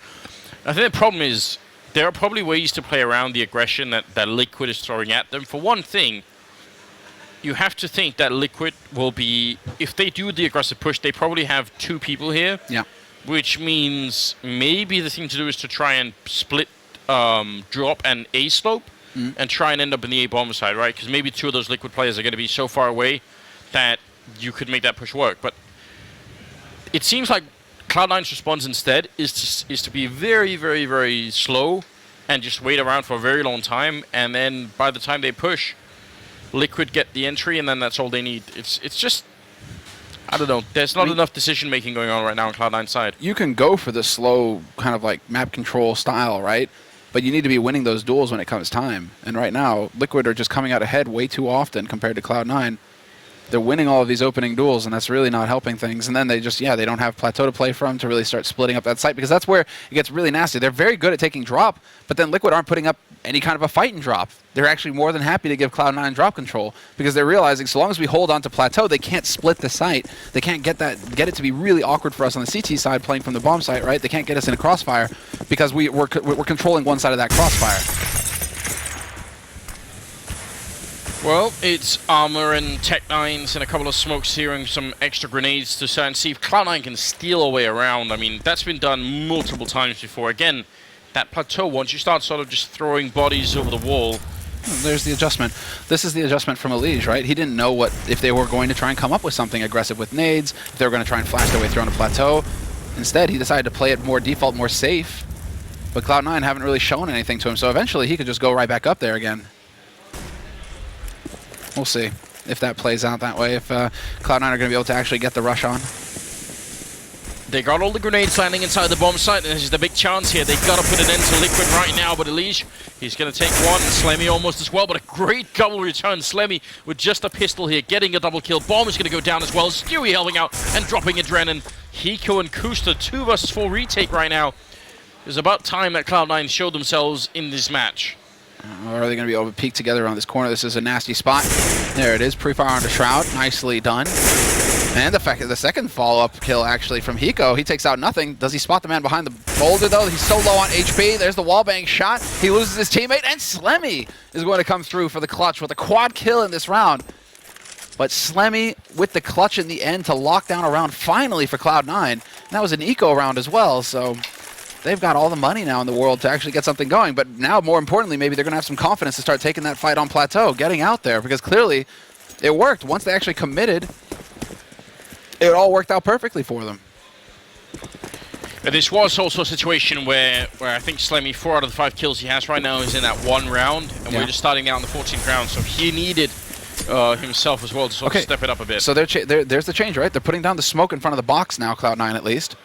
I think the problem is there are probably ways to play around the aggression that Liquid is throwing at them. For one thing, you have to think that Liquid will be, if they do the aggressive push, they probably have 2 people here. Yeah. Which means maybe the thing to do is to try and split drop and A slope and try and end up in the A bomb side, right? Because maybe 2 of those Liquid players are going to be so far away that you could make that push work. But it seems like Cloud9's response instead is to be very, very, very slow and just wait around for a very long time. And then by the time they push, Liquid get the entry, and then that's all they need. It's just, I don't know. There's not enough decision making going on right now on Cloud9's side. You can go for the slow kind of like map control style, right? But you need to be winning those duels when it comes time. And right now, Liquid are just coming out ahead way too often compared to Cloud9. They're winning all of these opening duels, and that's really not helping things. And then they just, they don't have plateau to play from to really start splitting up that site, because that's where it gets really nasty. They're very good at taking drop, but then Liquid aren't putting up any kind of a fight in drop. They're actually more than happy to give Cloud9 drop control, because they're realizing so long as we hold on to plateau, they can't split the site. They can't get it to be really awkward for us on the CT side playing from the bomb site, right? They can't get us in a crossfire because we're controlling one side of that crossfire. Well, it's Armor and Tech9s and a couple of smokes here and some extra grenades to try and see if Cloud9 can steal a way around. I mean, that's been done multiple times before. Again, that plateau, once you start sort of just throwing bodies over the wall. There's the adjustment. This is the adjustment from Elige, right? He didn't know if they were going to try and come up with something aggressive with nades, if they were going to try and flash their way through on a plateau. Instead, he decided to play it more default, more safe. But Cloud9 haven't really shown anything to him, so eventually he could just go right back up there again. We'll see if that plays out that way, if Cloud9 are going to be able to actually get the rush on. They got all the grenades landing inside the bomb site, and this is the big chance here. They've got to put an end to Liquid right now, but Elige, he's going to take one, and Slemmy almost as well, but a great double return. Slemmy with just a pistol here, getting a double kill. Bomb is going to go down as well. Stewie helping out and dropping Adrenaline. Hiko and Kusta, 2 versus 4 retake right now. It's about time that Cloud9 showed themselves in this match. Are they going to be able to peek together around this corner? This is a nasty spot. There it is, pre-fire onto Shroud. Nicely done. And the second follow-up kill, actually, from Hiko. He takes out nothing. Does he spot the man behind the boulder, though? He's so low on HP. There's the wallbang shot. He loses his teammate, and Slemmy is going to come through for the clutch with a quad kill in this round. But Slemmy with the clutch in the end to lock down a round finally for Cloud9. And that was an eco round as well, so they've got all the money now in the world to actually get something going. But now, more importantly, maybe they're going to have some confidence to start taking that fight on plateau, getting out there, because clearly it worked. Once they actually committed, it all worked out perfectly for them. This was also a situation where I think Slemmy, 4 out of the 5 kills he has right now is in that 1 round, and we're just starting out in the 14th round, so he needed himself as well to sort of step it up a bit. So there's the change, right? They're putting down the smoke in front of the box now, Cloud9 at least.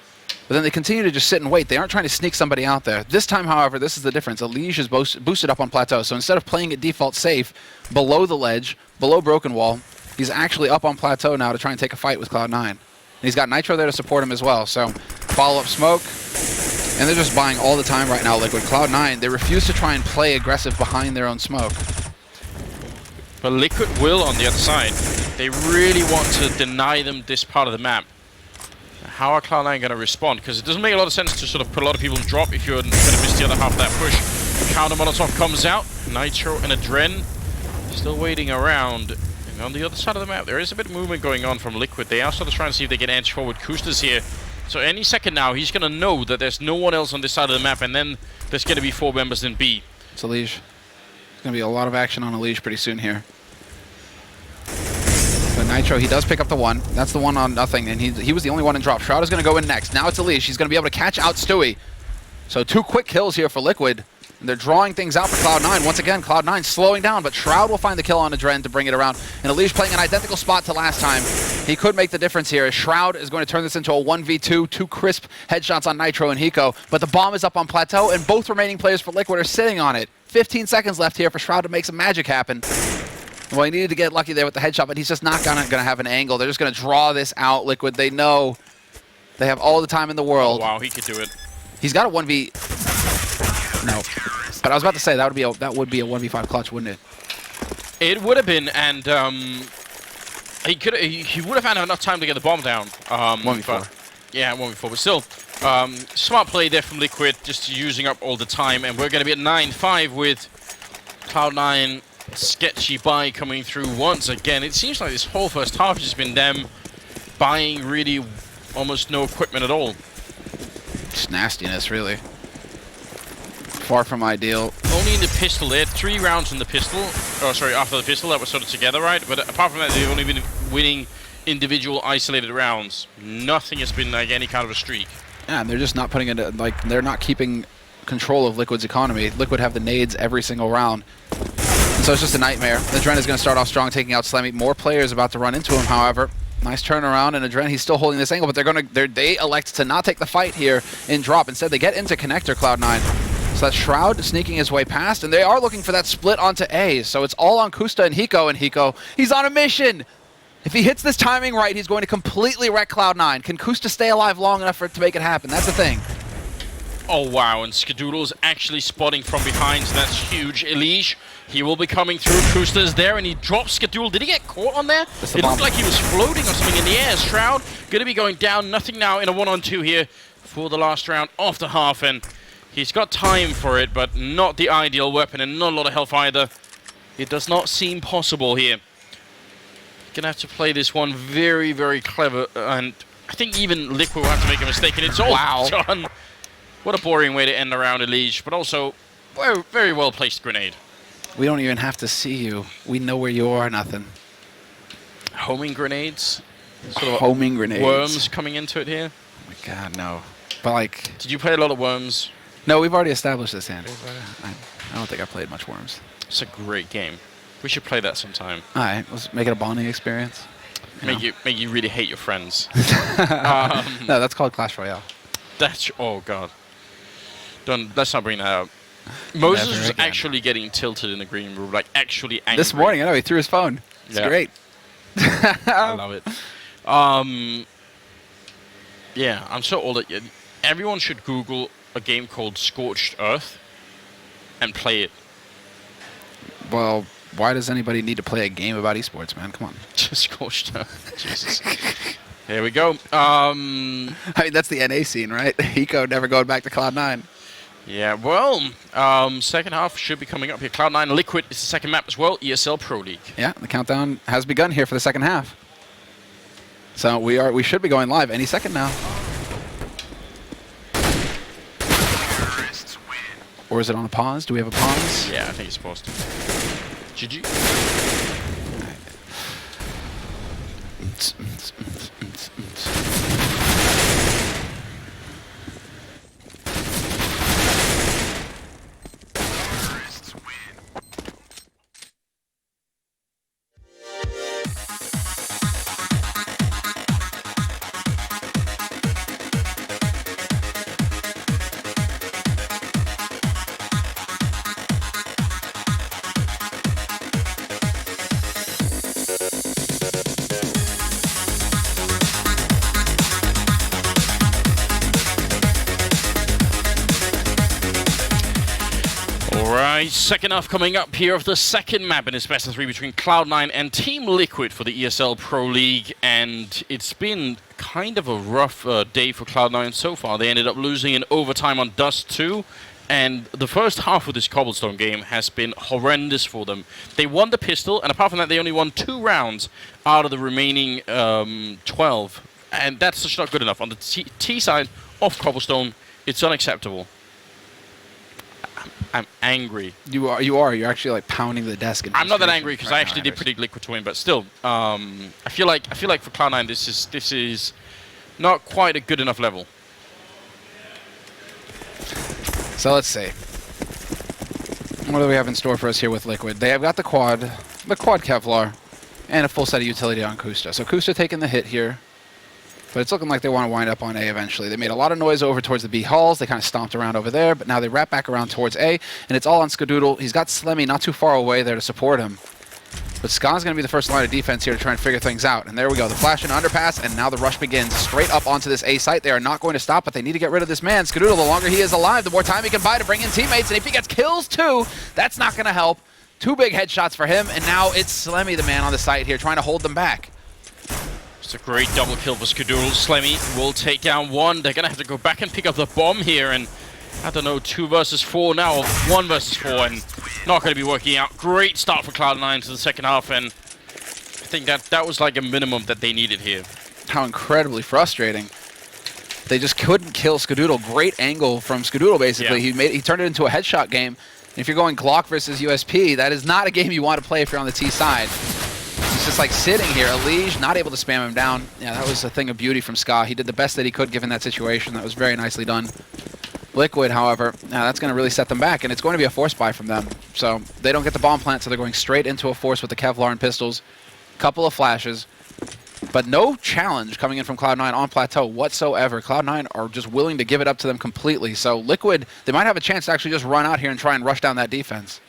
But then they continue to just sit and wait. They aren't trying to sneak somebody out there. This time, however, this is the difference. Elige is boosted up on plateau, so instead of playing it default safe, below the ledge, below Broken Wall, he's actually up on plateau now to try and take a fight with Cloud9. And he's got Nitro there to support him as well, so follow-up smoke. And they're just buying all the time right now, Liquid. Cloud9, they refuse to try and play aggressive behind their own smoke. But Liquid will on the other side. They really want to deny them this part of the map. How are Cloud9 going to respond? Because it doesn't make a lot of sense to sort of put a lot of people in drop if you're going to miss the other half of that push. Counter Molotov comes out. Nitro and Adren still waiting around. And on the other side of the map, there is a bit of movement going on from Liquid. They are sort of trying to see if they can edge forward Kustas here. So any second now, he's going to know that there's no one else on this side of the map, and then there's going to be 4 members in B. It's Elish. There's going to be a lot of action on Elish pretty soon here. But Nitro, he does pick up the 1. That's the 1 on nothing, and he was the only one in drop. Shroud is going to go in next. Now it's Elish. He's going to be able to catch out Stewie. So 2 quick kills here for Liquid. And they're drawing things out for Cloud9. Once again, Cloud9 slowing down, but Shroud will find the kill on Adren to bring it around. And Elish playing an identical spot to last time. He could make the difference here. Shroud is going to turn this into a 1v2, 2 crisp headshots on Nitro and Hiko. But the bomb is up on Plateau, and both remaining players for Liquid are sitting on it. 15 seconds left here for Shroud to make some magic happen. Well, he needed to get lucky there with the headshot, but he's just not going to have an angle. They're just going to draw this out, Liquid. They know they have all the time in the world. Oh, wow, he could do it. He's got a 1v... No. But I was about to say that would be a 1v5 clutch, wouldn't it? It would have been, and he would have had enough time to get the bomb down. 1v4. Yeah, 1v4, but still, smart play there from Liquid, just using up all the time, and we're going to be at 9-5 with Cloud9 sketchy buy coming through once again. It seems like this whole first half has just been them buying really almost no equipment at all. Just nastiness, really. Far from ideal. Only in the pistol. They had 3 rounds in the pistol. Oh, sorry, after the pistol that was sort of together, right? But apart from that, they've only been winning individual isolated rounds. Nothing has been like any kind of a streak. Yeah, and they're just not putting it, like, they're not keeping control of Liquid's economy. Liquid have the nades every single round. And so it's just a nightmare. Adren is going to start off strong, taking out Slemmy. More players about to run into him, however. Nice turnaround, and Adren, he's still holding this angle, but they elect to not take the fight here in drop. Instead, they get into connector, Cloud9. So that's Shroud sneaking his way past, and they are looking for that split onto A. So it's all on Kusta and Hiko, he's on a mission! If he hits this timing right, he's going to completely wreck Cloud9. Can Kusta stay alive long enough for it to make it happen? That's the thing. Oh, wow, and Skadoodle's actually spotting from behind, so that's huge. Elish, he will be coming through. Kusta's there, and he drops Skadoodle. Did he get caught on there? It looked like he was floating or something in the air. Shroud going to be going down. Nothing now in a 1-on-2 here for the last round of the half, and he's got time for it, but not the ideal weapon, and not a lot of health either. It does not seem possible here. Gonna have to play this one very, very clever, and I think even Liquid will have to make a mistake, and it's all done. What a boring way to end the round, Elish, but also very, very well placed grenade. We don't even have to see you. We know where you are, nothing. Homing grenades? Sort of homing grenades. Worms coming into it here? Oh my god, no. But like... Did you play a lot of Worms? No, we've already established this, Andy. I don't think I played much Worms. It's a great game. We should play that sometime. Alright, let's make it a bonding experience. Make you really hate your friends. No, that's called Clash Royale. That's... Oh, God. Let's not bring that up. Moses was actually getting tilted in the green room, like actually angry. This morning, I know, he threw his phone. It's great. I love it. Yeah, I'm so old. Everyone should Google a game called Scorched Earth and play it. Well, why does anybody need to play a game about esports, man? Come on. Just Scorched Earth. Jesus. Here we go. I mean, that's the NA scene, right? Hiko never going back to Cloud9. Yeah, well, second half should be coming up here. Cloud9 Liquid is the second map as well, ESL Pro League. Yeah, the countdown has begun here for the second half. So we should be going live any second now. Or is it on a pause? Do we have a pause? Yeah, I think it's paused. GG. Second half coming up here of the second map in this best of 3 between Cloud9 and Team Liquid for the ESL Pro League, and it's been kind of a rough day for Cloud9 so far. They ended up losing in overtime on Dust 2, And the first half of this Cobblestone game has been horrendous for them. They won the pistol, and apart from that, they only won 2 rounds out of the remaining 12. And that's just not good enough. On the T side of Cobblestone, it's unacceptable. I'm angry. You are. You're actually like pounding the desk. I'm not that angry because I actually did predict Liquid to win, but still, I feel like for Cloud9 this is not quite a good enough level. So let's see. What do we have in store for us here with Liquid? They have got the quad Kevlar, and a full set of utility on Kusta. So Kusta taking the hit here, but it's looking like they want to wind up on A eventually. They made a lot of noise over towards the B halls. They kind of stomped around over there, but now they wrap back around towards A, and it's all on Skadoodle. He's got Slemmy not too far away there to support him. But Ska's going to be the first line of defense here to try and figure things out. And there we go, the flash and underpass, and now the rush begins straight up onto this A site. They are not going to stop, but they need to get rid of this man. Skadoodle, the longer he is alive, the more time he can buy to bring in teammates. And if he gets kills too, that's not going to help. 2 big headshots for him, and now it's Slemmy, the man on the site here, trying to hold them back. It's a great double kill for Skadoodle. Slemmy will take down 1. They're going to have to go back and pick up the bomb here, and I don't know, 2 versus 4 now, or 1 versus 4, and not going to be working out. Great start for Cloud9 to the second half, and I think that was like a minimum that they needed here. How incredibly frustrating. They just couldn't kill Skadoodle. Great angle from Skadoodle, basically. Yeah. He turned it into a headshot game. And if you're going Glock versus USP, that is not a game you want to play if you're on the T side. He's just like sitting here. Elige not able to spam him down. Yeah, that was a thing of beauty from Ska. He did the best that he could given that situation. That was very nicely done. Liquid, however, that's going to really set them back, and it's going to be a force buy from them. So they don't get the bomb plant, so they're going straight into a force with the Kevlar and pistols. Couple of flashes, but no challenge coming in from Cloud9 on plateau whatsoever. Cloud9 are just willing to give it up to them completely. So Liquid, they might have a chance to actually just run out here and try and rush down that defense.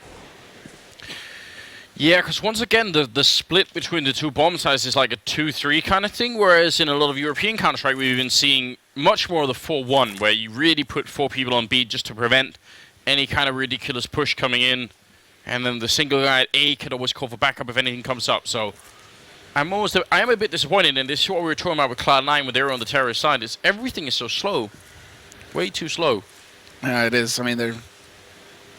Yeah, because once again, the split between the 2 bomb sides is like a 2-3 kind of thing, whereas in a lot of European Counter-Strike, we've been seeing much more of the 4-1, where you really put 4 people on B just to prevent any kind of ridiculous push coming in, and then the single guy at A could always call for backup if anything comes up. So I am a bit disappointed, and this is what we were talking about with Cloud9 when they were on the terrorist side, is everything is so slow. Way too slow. Yeah, it is. I mean, they're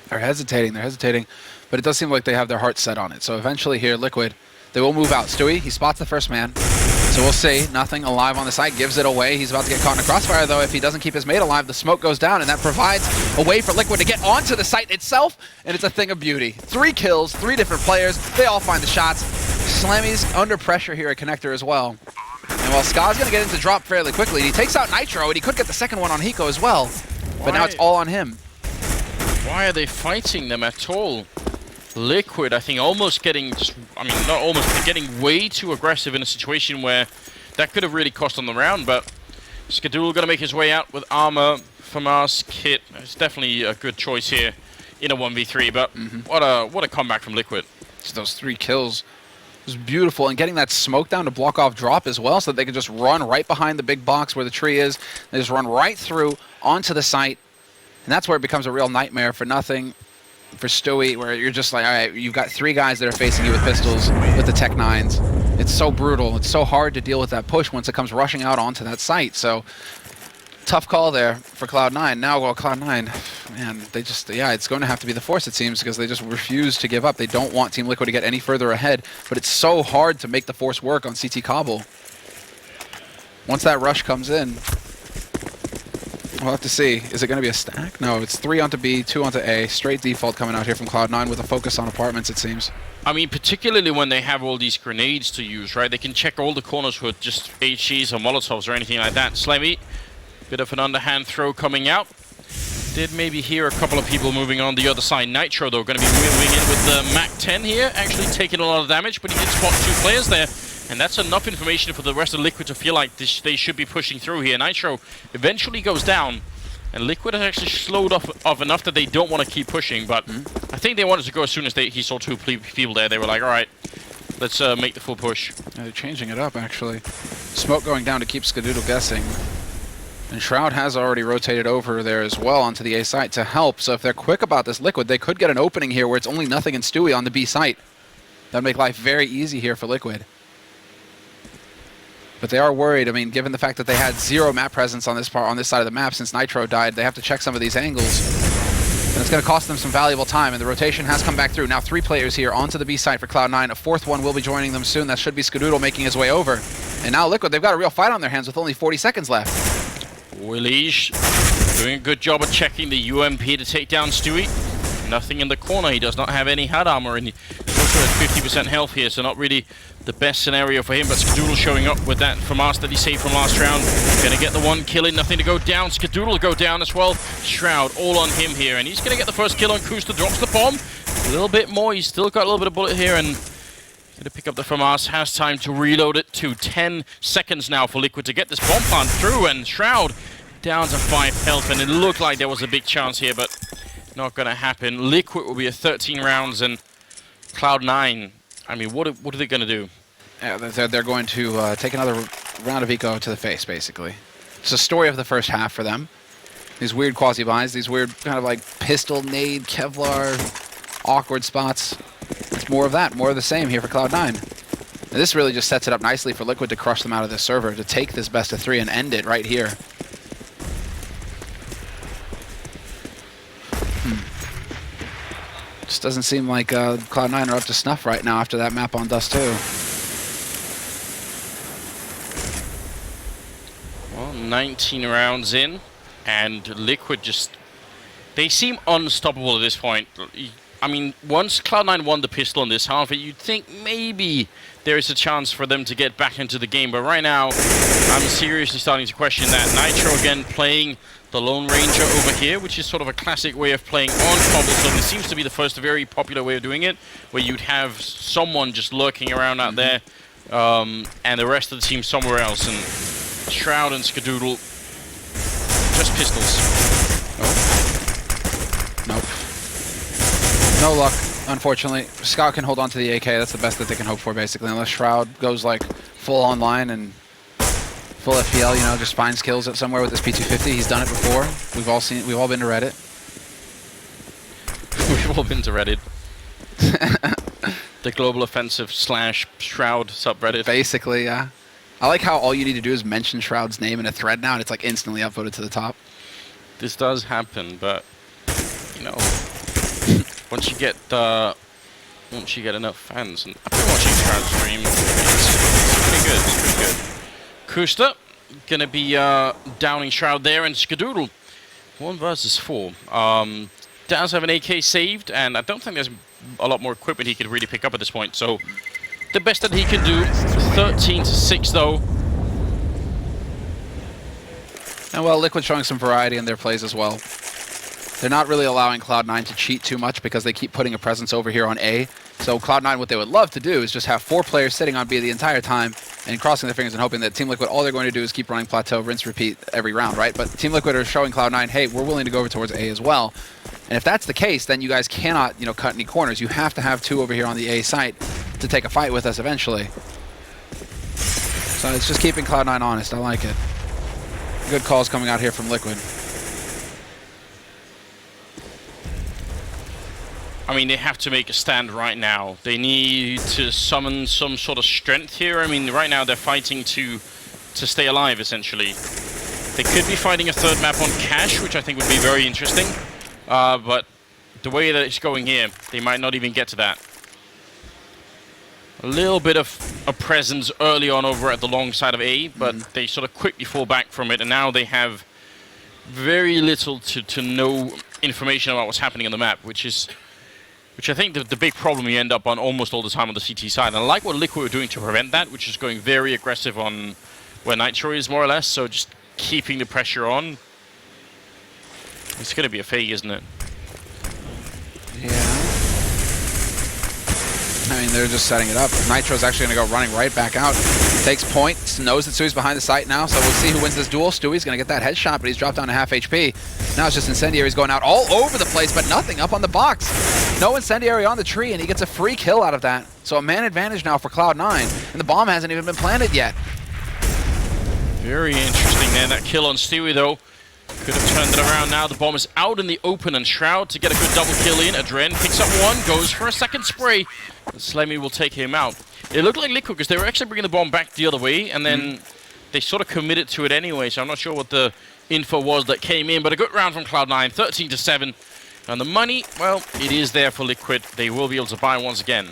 hesitating. They're hesitating. But it does seem like they have their hearts set on it. So eventually here, Liquid, they will move out. Stewie, he spots the first man. So we'll see. Nothing alive on the site. Gives it away. He's about to get caught in a crossfire, though. If he doesn't keep his mate alive, the smoke goes down, and that provides a way for Liquid to get onto the site itself, and it's a thing of beauty. 3 kills, 3 different players. They all find the shots. Slemmy's under pressure here at Connector as well. And while Ska's going to get into drop fairly quickly, he takes out Nitro, and he could get the second one on Hiko as well. But now it's all on him. Why are they fighting them at all? Liquid, I think, almost getting, not almost, but getting way too aggressive in a situation where that could have really cost them the round, but Skadoodle going to make his way out with armor, FAMAS, kit. It's definitely a good choice here in a 1v3, but what a comeback from Liquid. So those 3 kills was beautiful, and getting that smoke down to block off drop as well, so that they can just run right behind the big box where the tree is. They just run right through onto the site, and that's where it becomes a real nightmare for nothing. For Stewie, where you're just like, all right, you've got 3 guys that are facing you with pistols, with the Tech 9s. It's so brutal. It's so hard to deal with that push once it comes rushing out onto that site. So, tough call there for Cloud9. Now, well, Cloud9, man, they just, it's going to have to be the force, it seems, because they just refuse to give up. They don't want Team Liquid to get any further ahead, but it's so hard to make the force work on CT Cobble. Once that rush comes in, we'll have to see. Is it going to be a stack? No, it's 3 onto B, 2 onto A. Straight default coming out here from Cloud9 with a focus on apartments, it seems. I mean, particularly when they have all these grenades to use, right? They can check all the corners with just HEs or Molotovs or anything like that. Slemmy, bit of an underhand throw coming out. Did maybe hear a couple of people moving on the other side. Nitro, though, going to be moving in with the MAC-10 here. Actually taking a lot of damage, but he did spot 2 players there. And that's enough information for the rest of Liquid to feel like they should be pushing through here. Nitro eventually goes down, and Liquid has actually slowed off enough that they don't want to keep pushing, but I think they wanted to go as soon as he saw 2 people there. They were like, all right, let's make the full push. Yeah, they're changing it up, actually. Smoke going down to keep Skadoodle guessing. And Shroud has already rotated over there as well onto the A site to help, so if they're quick about this Liquid, they could get an opening here where it's only nothing and Stewie on the B site. That'd make life very easy here for Liquid. But they are worried. I mean, given the fact that they had 0 map presence on this side of the map since Nitro died, they have to check some of these angles. And it's going to cost them some valuable time, and the rotation has come back through. Now 3 players here onto the B side for Cloud9. A 4th one will be joining them soon. That should be Skadoodle making his way over. And now Liquid, they've got a real fight on their hands with only 40 seconds left. Willige doing a good job of checking the UMP to take down Stewie. Nothing in the corner. He does not have any head armor, and he also has 50% health here, so not really the best scenario for him. But Skadoodle showing up with that FAMAS that he saved from last round. Gonna get the one kill in, nothing to go down. Skadoodle go down as well. Shroud all on him here, and he's gonna get the first kill on Kusta. Drops the bomb. A little bit more. He's still got a little bit of bullet here, and gonna pick up the FAMAS. Has time to reload it to 10 seconds now for Liquid to get this bomb plant through, and Shroud down to 5 health, and it looked like there was a big chance here, but not going to happen. Liquid will be at 13 rounds, and Cloud9, I mean, what are they going to do? Yeah, they're going to take another round of eco to the face, basically. It's a story of the first half for them. These weird quasi-buys, these weird kind of like pistol, nade, Kevlar, awkward spots. It's more of that, more of the same here for Cloud9. And this really just sets it up nicely for Liquid to crush them out of this server, to take this best of 3 and end it right here. Just doesn't seem like Cloud9 are up to snuff right now after that map on Dust 2. Well, 19 rounds in, and Liquid just... They seem unstoppable at this point. I mean, once Cloud9 won the pistol in this half, you'd think maybe there is a chance for them to get back into the game. But right now, I'm seriously starting to question that. Nitro again playing the Lone Ranger over here, which is sort of a classic way of playing on Cobblestone. It seems to be the first very popular way of doing it, where you'd have someone just lurking around out there, and the rest of the team somewhere else. And Shroud and Skadoodle, just pistols. Oh. Nope. No luck, unfortunately. Scout can hold on to the AK. That's the best that they can hope for, basically, unless Shroud goes like full online and full FPL, you know, just finds kills at somewhere with this P250. He's done it before. We've all been to Reddit. We've all been to Reddit. The Global Offensive / Shroud subreddit. Basically, yeah. I like how all you need to do is mention Shroud's name in a thread now, and it's like instantly upvoted to the top. This does happen, but you know, once you get enough fans, and I've been watching Shroud's stream. It's pretty good. It's pretty good. Kusta gonna be downing Shroud there, and Skadoodle 1 versus 4. Does have an AK saved, and I don't think there's a lot more equipment he could really pick up at this point. So the best that he can do, 13-6 though. And well, Liquid showing some variety in their plays as well. They're not really allowing Cloud9 to cheat too much because they keep putting a presence over here on A. So Cloud9, what they would love to do is just have 4 players sitting on B the entire time and crossing their fingers and hoping that Team Liquid, all they're going to do is keep running plateau, rinse, repeat every round, right? But Team Liquid are showing Cloud9, hey, we're willing to go over towards A as well. And if that's the case, then you guys cannot, you know, cut any corners. You have to have 2 over here on the A site to take a fight with us eventually. So it's just keeping Cloud9 honest. I like it. Good calls coming out here from Liquid. I mean, they have to make a stand right now. They need to summon some sort of strength here. I mean, right now they're fighting to stay alive, essentially. They could be fighting a 3rd map on Cash, which I think would be very interesting. But the way that it's going here, they might not even get to that. A little bit of a presence early on over at the long side of A, but they sort of quickly fall back from it, and now they have very little to no information about what's happening on the map, which I think the big problem you end up on almost all the time on the CT side. And I like what Liquid are doing to prevent that, which is going very aggressive on where Nitro is, more or less, so just keeping the pressure on. It's going to be a fake, isn't it? Yeah. I mean, they're just setting it up. Nitro's actually going to go running right back out. Takes point, knows that Stewie's behind the site now, so we'll see who wins this duel. Stewie's going to get that headshot, but he's dropped down to half HP. Now it's just Incendiary's going out all over the place, but nothing up on the box. No Incendiary on the tree, and he gets a free kill out of that. So a man advantage now for Cloud9, and the bomb hasn't even been planted yet. Very interesting there, that kill on Stewie, though. Could have turned it around now. The bomb is out in the open, and Shroud to get a good double kill in. Adren picks up 1, goes for a 2nd spray. And Slemmy will take him out. It looked like Liquid because they were actually bringing the bomb back the other way, and then they sort of committed to it anyway, so I'm not sure what the info was that came in, but a good round from Cloud9, 13-7. And the money, well, it is there for Liquid. They will be able to buy once again.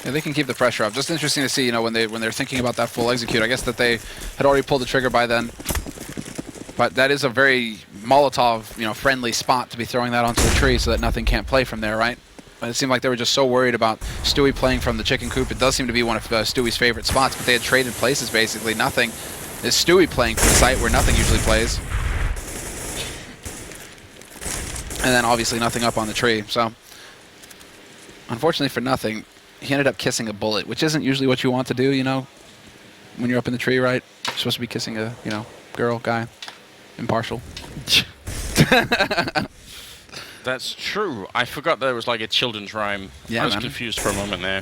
Yeah, they can keep the pressure up. Just interesting to see, when they're thinking about that full execute. I guess that they had already pulled the trigger by then. But that is a very Molotov, friendly spot to be throwing that onto the tree so that nothing can't play from there, right? But it seemed like they were just so worried about Stewie playing from the chicken coop. It does seem to be one of Stewie's favorite spots, but they had traded places basically. Nothing is Stewie playing from the site where nothing usually plays. And then obviously nothing up on the tree. So unfortunately for nothing, he ended up kissing a bullet, which isn't usually what you want to do, when you're up in the tree, right? You're supposed to be kissing a, girl, guy, impartial. That's true. I forgot there was like a children's rhyme. Yeah, I was man. confused for a moment there.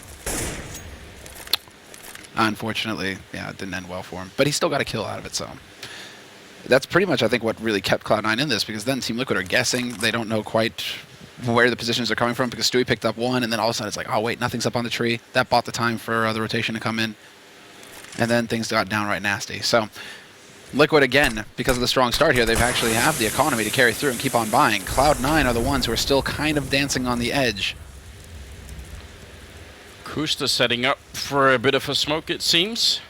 Unfortunately, yeah, it didn't end well for him. But he still got a kill out of it, so. That's pretty much, I think, what really kept Cloud9 in this, because then Team Liquid are guessing. They don't know quite where the positions are coming from, because Stewie picked up one, and then all of a sudden it's like, oh, wait, nothing's up on the tree. That bought the time for the rotation to come in. And then things got downright nasty. So Liquid, again, because of the strong start here, they've actually have the economy to carry through and keep on buying. Cloud9 are the ones who are still kind of dancing on the edge. Kusta setting up for a bit of a smoke, it seems.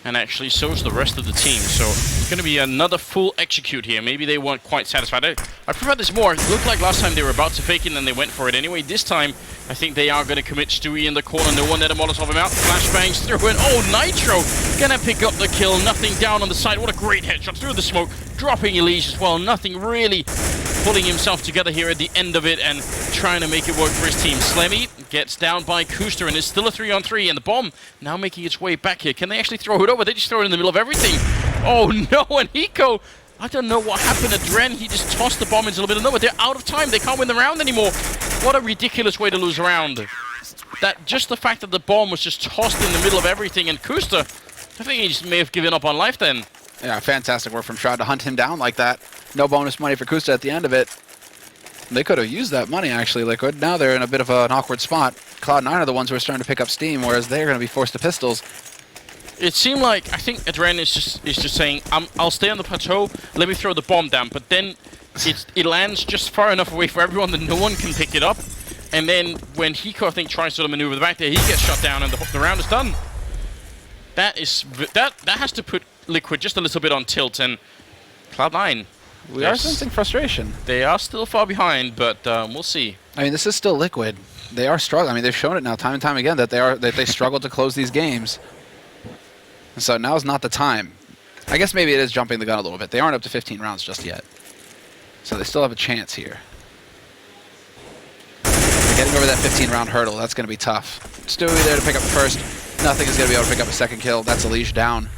And actually, so is the rest of the team. So it's going to be another full execute here. Maybe they weren't quite satisfied. I prefer this more. It looked like last time they were about to fake it and then they went for it anyway. This time, I think they are going to commit Stewie in the corner. No one there to Molotov him out. Flashbangs through it. Oh, Nitro going to pick up the kill. Nothing down on the side. What a great headshot through the smoke. Dropping Elise as well. Nothing really pulling himself together here at the end of it and trying to make it work for his team. Slemmy gets down by Kuster and it's still a 3-on-3, and the bomb now making its way back here. Can they actually throw it over? They just throw it in the middle of everything. Oh no, and Hiko, I don't know what happened to Dren. He just tossed the bomb into the middle of nowhere. They're out of time. They can't win the round anymore. What a ridiculous way to lose a round. That just the fact that the bomb was just tossed in the middle of everything, and Kuster, I think he just may have given up on life then. Yeah, fantastic work from Shroud to hunt him down like that. No bonus money for Kusta at the end of it. They could have used that money, actually, Liquid. Now they're in a bit of an awkward spot. Cloud9 are the ones who are starting to pick up steam, whereas they're going to be forced to pistols. It seemed like, I think Adren is just saying, I'll stay on the plateau, let me throw the bomb down, but then it lands just far enough away for everyone that no one can pick it up. And then when Hiko, I think, tries to maneuver the back there, he gets shot down and the round is done. That has to put Liquid just a little bit on tilt, and Cloud9. We are sensing frustration. They are still far behind, but we'll see. I mean, this is still Liquid. They are struggling. I mean, they've shown it now time and time again that they struggle to close these games. And so now's not the time. I guess maybe it is jumping the gun a little bit. They aren't up to 15 rounds just yet. So they still have a chance here. Getting over that 15-round hurdle, that's going to be tough. Stewie there to pick up the first. Nothing is going to be able to pick up a second kill. That's a leash down.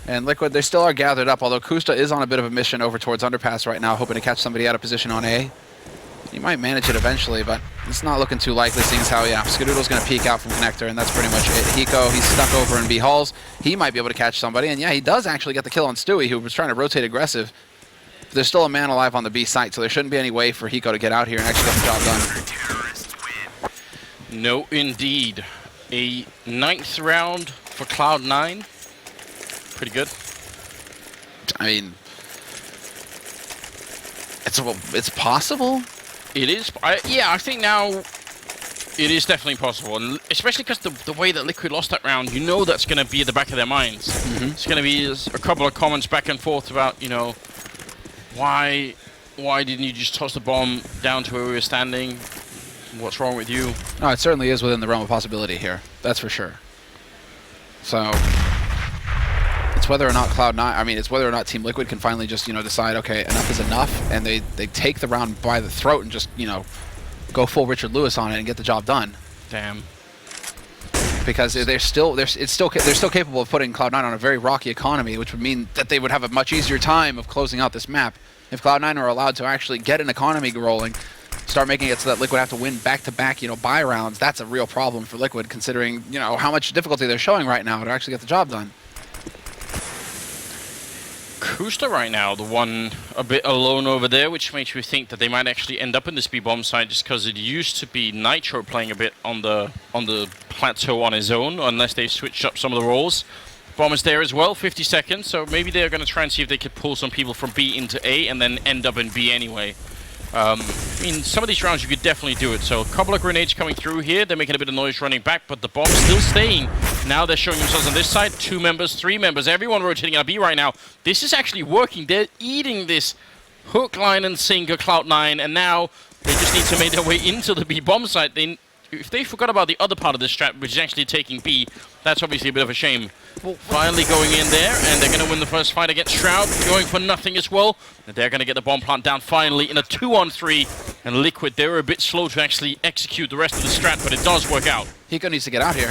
And Liquid, they still are gathered up, although Kusta is on a bit of a mission over towards Underpass right now, hoping to catch somebody out of position on A. He might manage it eventually, but it's not looking too likely, seeing as how, yeah, Skadoodle's going to peek out from Connector, and that's pretty much it. Hiko, he's stuck over in B Halls. He might be able to catch somebody, and yeah, he does actually get the kill on Stewie, who was trying to rotate aggressive. But there's still a man alive on the B site, so there shouldn't be any way for Hiko to get out here and actually get the job done. No, indeed. A 9th round for Cloud9. Pretty good. I mean, it's possible. It is. Yeah, I think now it is definitely possible, and especially because the way that Liquid lost that round, you know that's going to be at the back of their minds. It's going to be a couple of comments back and forth about, why didn't you just toss the bomb down to where we were standing? What's wrong with you? No, it certainly is within the realm of possibility here. That's for sure. So it's whether or not Cloud9, I mean, it's whether or not Team Liquid can finally just, decide, okay, enough is enough, and they take the round by the throat and just, go full Richard Lewis on it and get the job done. Damn. Because they're still capable of putting Cloud9 on a very rocky economy, which would mean that they would have a much easier time of closing out this map. If Cloud9 are allowed to actually get an economy rolling, start making it so that Liquid have to win back-to-back, buy rounds, that's a real problem for Liquid, considering, how much difficulty they're showing right now to actually get the job done. Kusta right now, the one a bit alone over there, which makes me think that they might actually end up in this B-bomb side, just because it used to be Nitro playing a bit on the plateau on his own, unless they switched up some of the roles. Bomb is there as well, 50 seconds, so maybe they're going to try and see if they could pull some people from B into A and then end up in B anyway. I mean, some of these rounds you could definitely do it. So a couple of grenades coming through here. They're making a bit of noise running back, but the bomb's still staying. Now they're showing themselves on this side. 2 members, 3 members, everyone rotating out of B right now. This is actually working. They're eating this hook, line, and sinker Cloud9, and now they just need to make their way into the B bomb site. If they forgot about the other part of this strat, which is actually taking B, that's obviously a bit of a shame. Finally going in there, and they're going to win the first fight against Shroud, going for nothing as well. And they're going to get the bomb plant down finally in a 2-on-3. And Liquid, they were a bit slow to actually execute the rest of the strat, but it does work out. Hiko needs to get out here.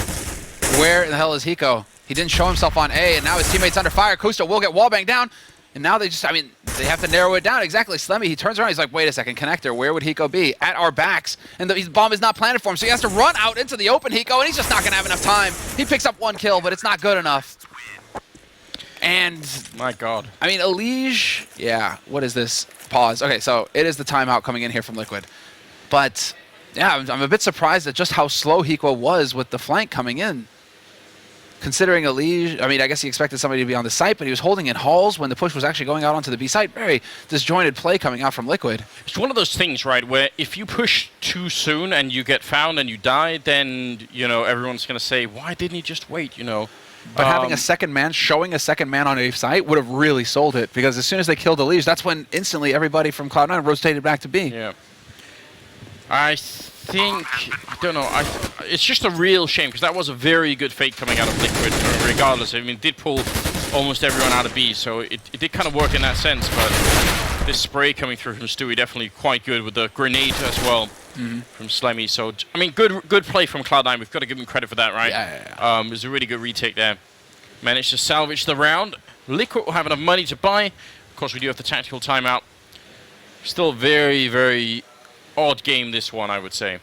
Where the hell is Hiko? He didn't show himself on A, and now his teammate's under fire. Kusta will get wallbang down. And now they just, I mean, they have to narrow it down. Exactly. Slemmy, he turns around. He's like, wait a second, connector, where would Hiko be? At our backs. And the bomb is not planted for him. So he has to run out into the open, Hiko, and he's just not going to have enough time. He picks up 1 kill, but it's not good enough. And My God. I mean, Elige, yeah, what is this? Pause. Okay, so it is the timeout coming in here from Liquid. But, yeah, I'm a bit surprised at just how slow Hiko was with the flank coming in. Considering Elige, I mean, I guess he expected somebody to be on the site, but he was holding in halls when the push was actually going out onto the B site. Very disjointed play coming out from Liquid. It's one of those things, right, where if you push too soon and you get found and you die, then, you know, everyone's going to say, why didn't he just wait, you know? But having a second man, showing a second man on a site would have really sold it, because as soon as they killed Elige, that's when instantly everybody from Cloud9 rotated back to B. Yeah. I don't know, it's just a real shame, because that was a very good fake coming out of Liquid, regardless. I mean, it did pull almost everyone out of B, so it did kind of work in that sense, but this spray coming through from Stewie definitely quite good, with the grenade as well from Slemmy. So, I mean, good play from Cloud9. We've got to give him credit for that, right? Yeah. It was a really good retake there. Managed to salvage the round. Liquid will have enough money to buy. Of course, we do have the tactical timeout. Still very, very odd game, this one, I would say.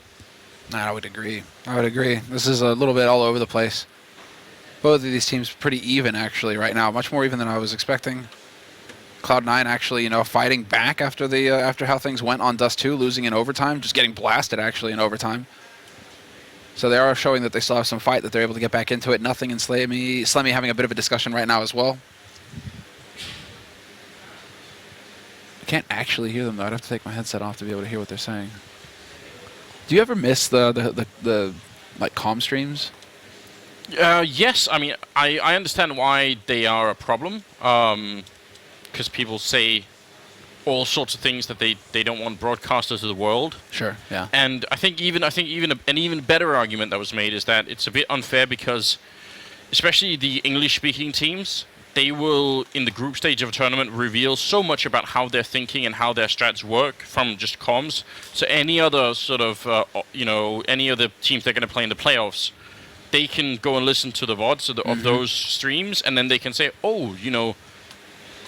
I would agree. This is a little bit all over the place. Both of these teams pretty even, actually, right now. Much more even than I was expecting. Cloud9 actually, you know, fighting back after the after how things went on Dust 2, losing in overtime, just getting blasted, actually, in overtime. So they are showing that they still have some fight, that they're able to get back into it. Nothing in Slemmy having a bit of a discussion right now as well. I can't actually hear them, though. I'd have to take my headset off to be able to hear what they're saying. Do you ever miss the like comm streams? Yes, I mean, I understand why they are a problem, because people say all sorts of things that they don't want broadcasters to the world. Sure, yeah. And I think even an even better argument that was made is that it's a bit unfair, because especially the English-speaking teams, they will, in the group stage of a tournament, reveal so much about how they're thinking and how their strats work from just comms. So any other sort of, you know, any other teams they're going to play in the playoffs, they can go and listen to the VODs of those streams, and then they can say, oh, you know,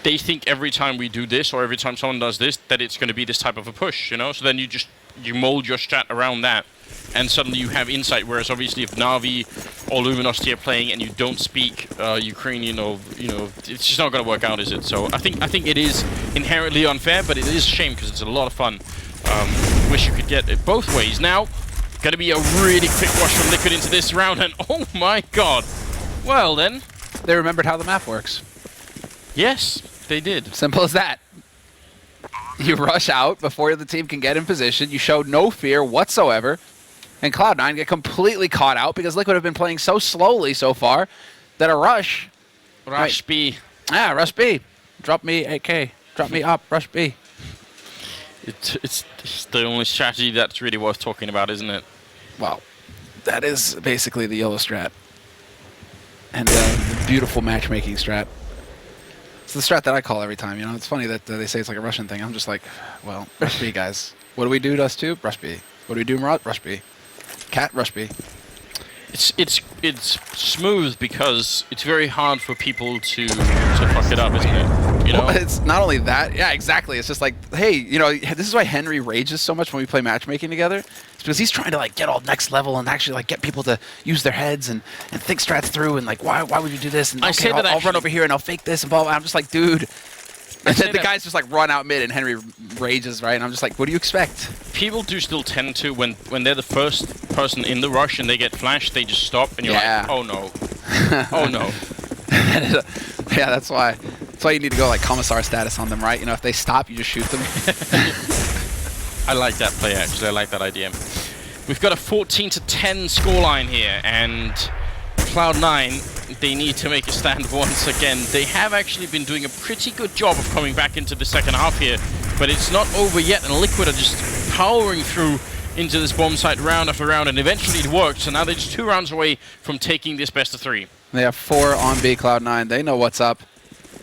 they think every time we do this, or every time someone does this, that it's going to be this type of a push, you know? So then you mold your strat around that, and suddenly you have insight. Whereas obviously if Na'Vi or Luminosity are playing and you don't speak Ukrainian, or, you know, it's just not going to work out, is it? So I think it is inherently unfair, but it is a shame, because it's a lot of fun. Wish you could get it both ways. Now, going to be a really quick rush from Liquid into this round, and oh my God. Well then. They remembered how the map works. Yes, they did. Simple as that. You rush out before the team can get in position. You show no fear whatsoever. And Cloud9 get completely caught out, because Liquid have been playing so slowly so far that a rush. Rush B. Ah, rush B. Drop me AK. Drop me up. Rush B. It's the only strategy that's really worth talking about, isn't it? Well, that is basically the yellow strat. And the beautiful matchmaking strat. It's the strat that I call every time, you know? It's funny that they say it's like a Russian thing. I'm just like, well, rush B, guys. What do we do to us too? Rush B. What do we do, Murat? Rush B. Cat, rush B. It's smooth, because it's very hard for people to fuck it up, isn't it? You know? Well, it's not only that. Yeah, exactly. It's just like, hey, you know, this is why Henry rages so much when we play matchmaking together. It's because he's trying to like get all next level and actually like get people to use their heads and think strats through, and like, why would you do this? And okay, I'll run over here and I'll fake this and blah, blah. I'm just like, dude. And then the guys just like run out mid, and Henry rages, right? And I'm just like, what do you expect? People do still tend to, when they're the first person in the rush and they get flashed, they just stop, and you're like, oh no. Oh no. Yeah, that's why you need to go like commissar status on them, right? You know, if they stop, you just shoot them. I like that play, actually. I like that idea. We've got a 14-10 scoreline here, and Cloud9, they need to make a stand once again. They have actually been doing a pretty good job of coming back into the second half here, but it's not over yet, and Liquid are just powering through into this bomb site round after round, and eventually it worked, so now they're just 2 rounds away from taking this best of 3. They have 4 on B, Cloud9. They know what's up.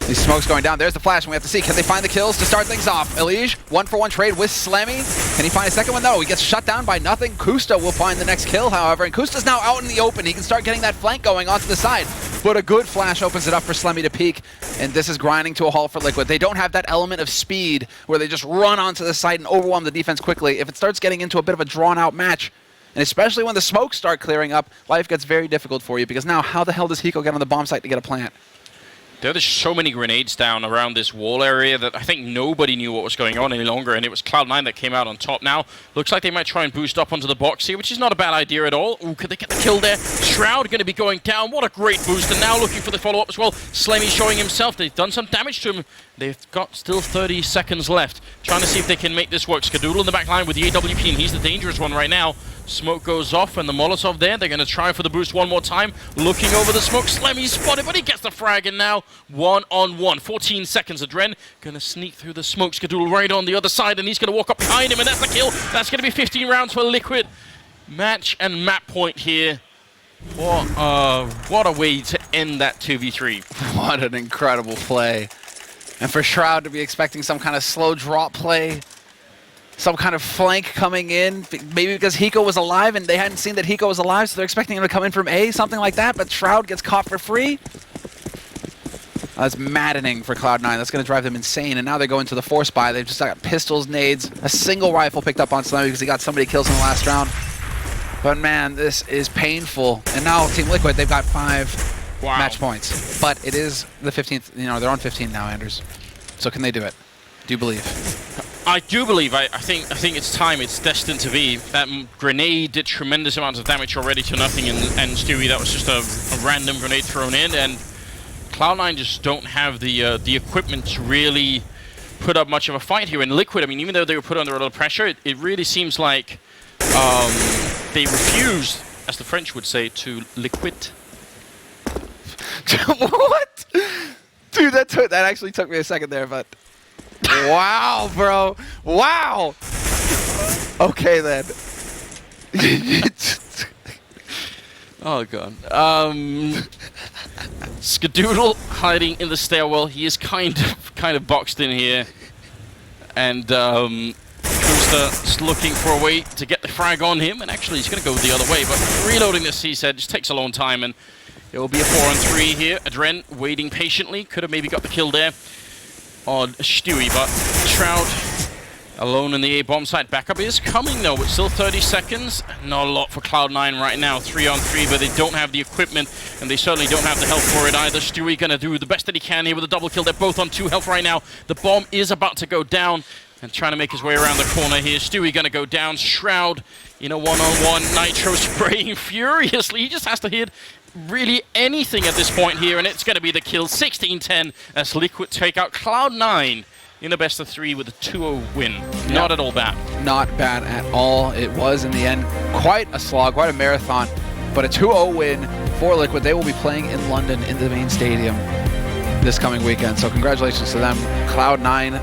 These smokes going down. There's the flash, and we have to see, can they find the kills to start things off? Elige, 1-for-1 trade with Slemmy. Can he find a second one? No, he gets shut down by nothing. Kusta will find the next kill, however, and Kusta's now out in the open. He can start getting that flank going onto the side, but a good flash opens it up for Slemmy to peek, and this is grinding to a halt for Liquid. They don't have that element of speed where they just run onto the site and overwhelm the defense quickly. If it starts getting into a bit of a drawn-out match, and especially when the smokes start clearing up, life gets very difficult for you, because now how the hell does Hiko get on the bomb site to get a plant? There's so many grenades down around this wall area that I think nobody knew what was going on any longer, and it was Cloud9 that came out on top now. Looks like they might try and boost up onto the box here, which is not a bad idea at all. Ooh, could they get the kill there? Shroud going to be going down. What a great boost, and now looking for the follow-up as well. Slemmy showing himself. They've done some damage to him. They've got still 30 seconds left. Trying to see if they can make this work. Skadoodle in the back line with the AWP, and he's the dangerous one right now. Smoke goes off, and the Molotov there. They're going to try for the boost one more time. Looking over the smoke. Slemmy spotted, but he gets the frag, and now 1-on-1. 14 seconds. Adren going to sneak through the smoke. Skadoodle right on the other side, and he's going to walk up behind him, and that's the kill. That's going to be 15 rounds for Liquid. Match and map point here. What a way to end that 2v3. What an incredible play. And for Shroud to be expecting some kind of slow drop play, some kind of flank coming in, maybe because Hiko was alive and they hadn't seen that Hiko was alive, so they're expecting him to come in from A, something like that, but Shroud gets caught for free. That's maddening for Cloud9. That's going to drive them insane, and now they go into the force buy. They've just got pistols, nades, a single rifle picked up on Slemmy because he got so many kills in the last round. But man, this is painful. And now Team Liquid, they've got 5 match points. But it is the 15th, you know, they're on 15 now, Anders. So can they do it? Do you believe? I do believe. I think it's time. It's destined to be. That grenade did tremendous amounts of damage already to nothing, and Stewie, that was just a random grenade thrown in, and Cloud9 just don't have the equipment to really put up much of a fight here. In Liquid, I mean, even though they were put under a lot of pressure, it really seems like they refused, as the French would say, to liquid. What? Dude, that actually took me a second there, but wow, bro. Wow. Okay, then. Oh, God. Skadoodle hiding in the stairwell. He is kind of boxed in here. And Kusta looking for a way to get the frag on him. And actually, he's going to go the other way. But reloading this, he said, just takes a long time. And it will be a 4-on-3 here. Adren waiting patiently. Could have maybe got the kill there on Stewie, but Shroud alone in the A bomb site. Backup is coming though, with still 30 seconds. Not a lot for Cloud9 right now. 3-on-3, but they don't have the equipment, and they certainly don't have the health for it either. Stewie gonna do the best that he can here with a double kill. They're both on 2 health right now. The bomb is about to go down, and trying to make his way around the corner here. Stewie gonna go down. Shroud in a 1-on-1. Nitro spraying furiously. He just has to hit really anything at this point here, and it's going to be the kill. 16-10 as Liquid take out Cloud9 in a best of 3 with a 2-0 win. Yep. Not at all bad. Not bad at all. It was, in the end, quite a slog, quite a marathon, but a 2-0 win for Liquid. They will be playing in London in the main stadium this coming weekend, so congratulations to them. Cloud9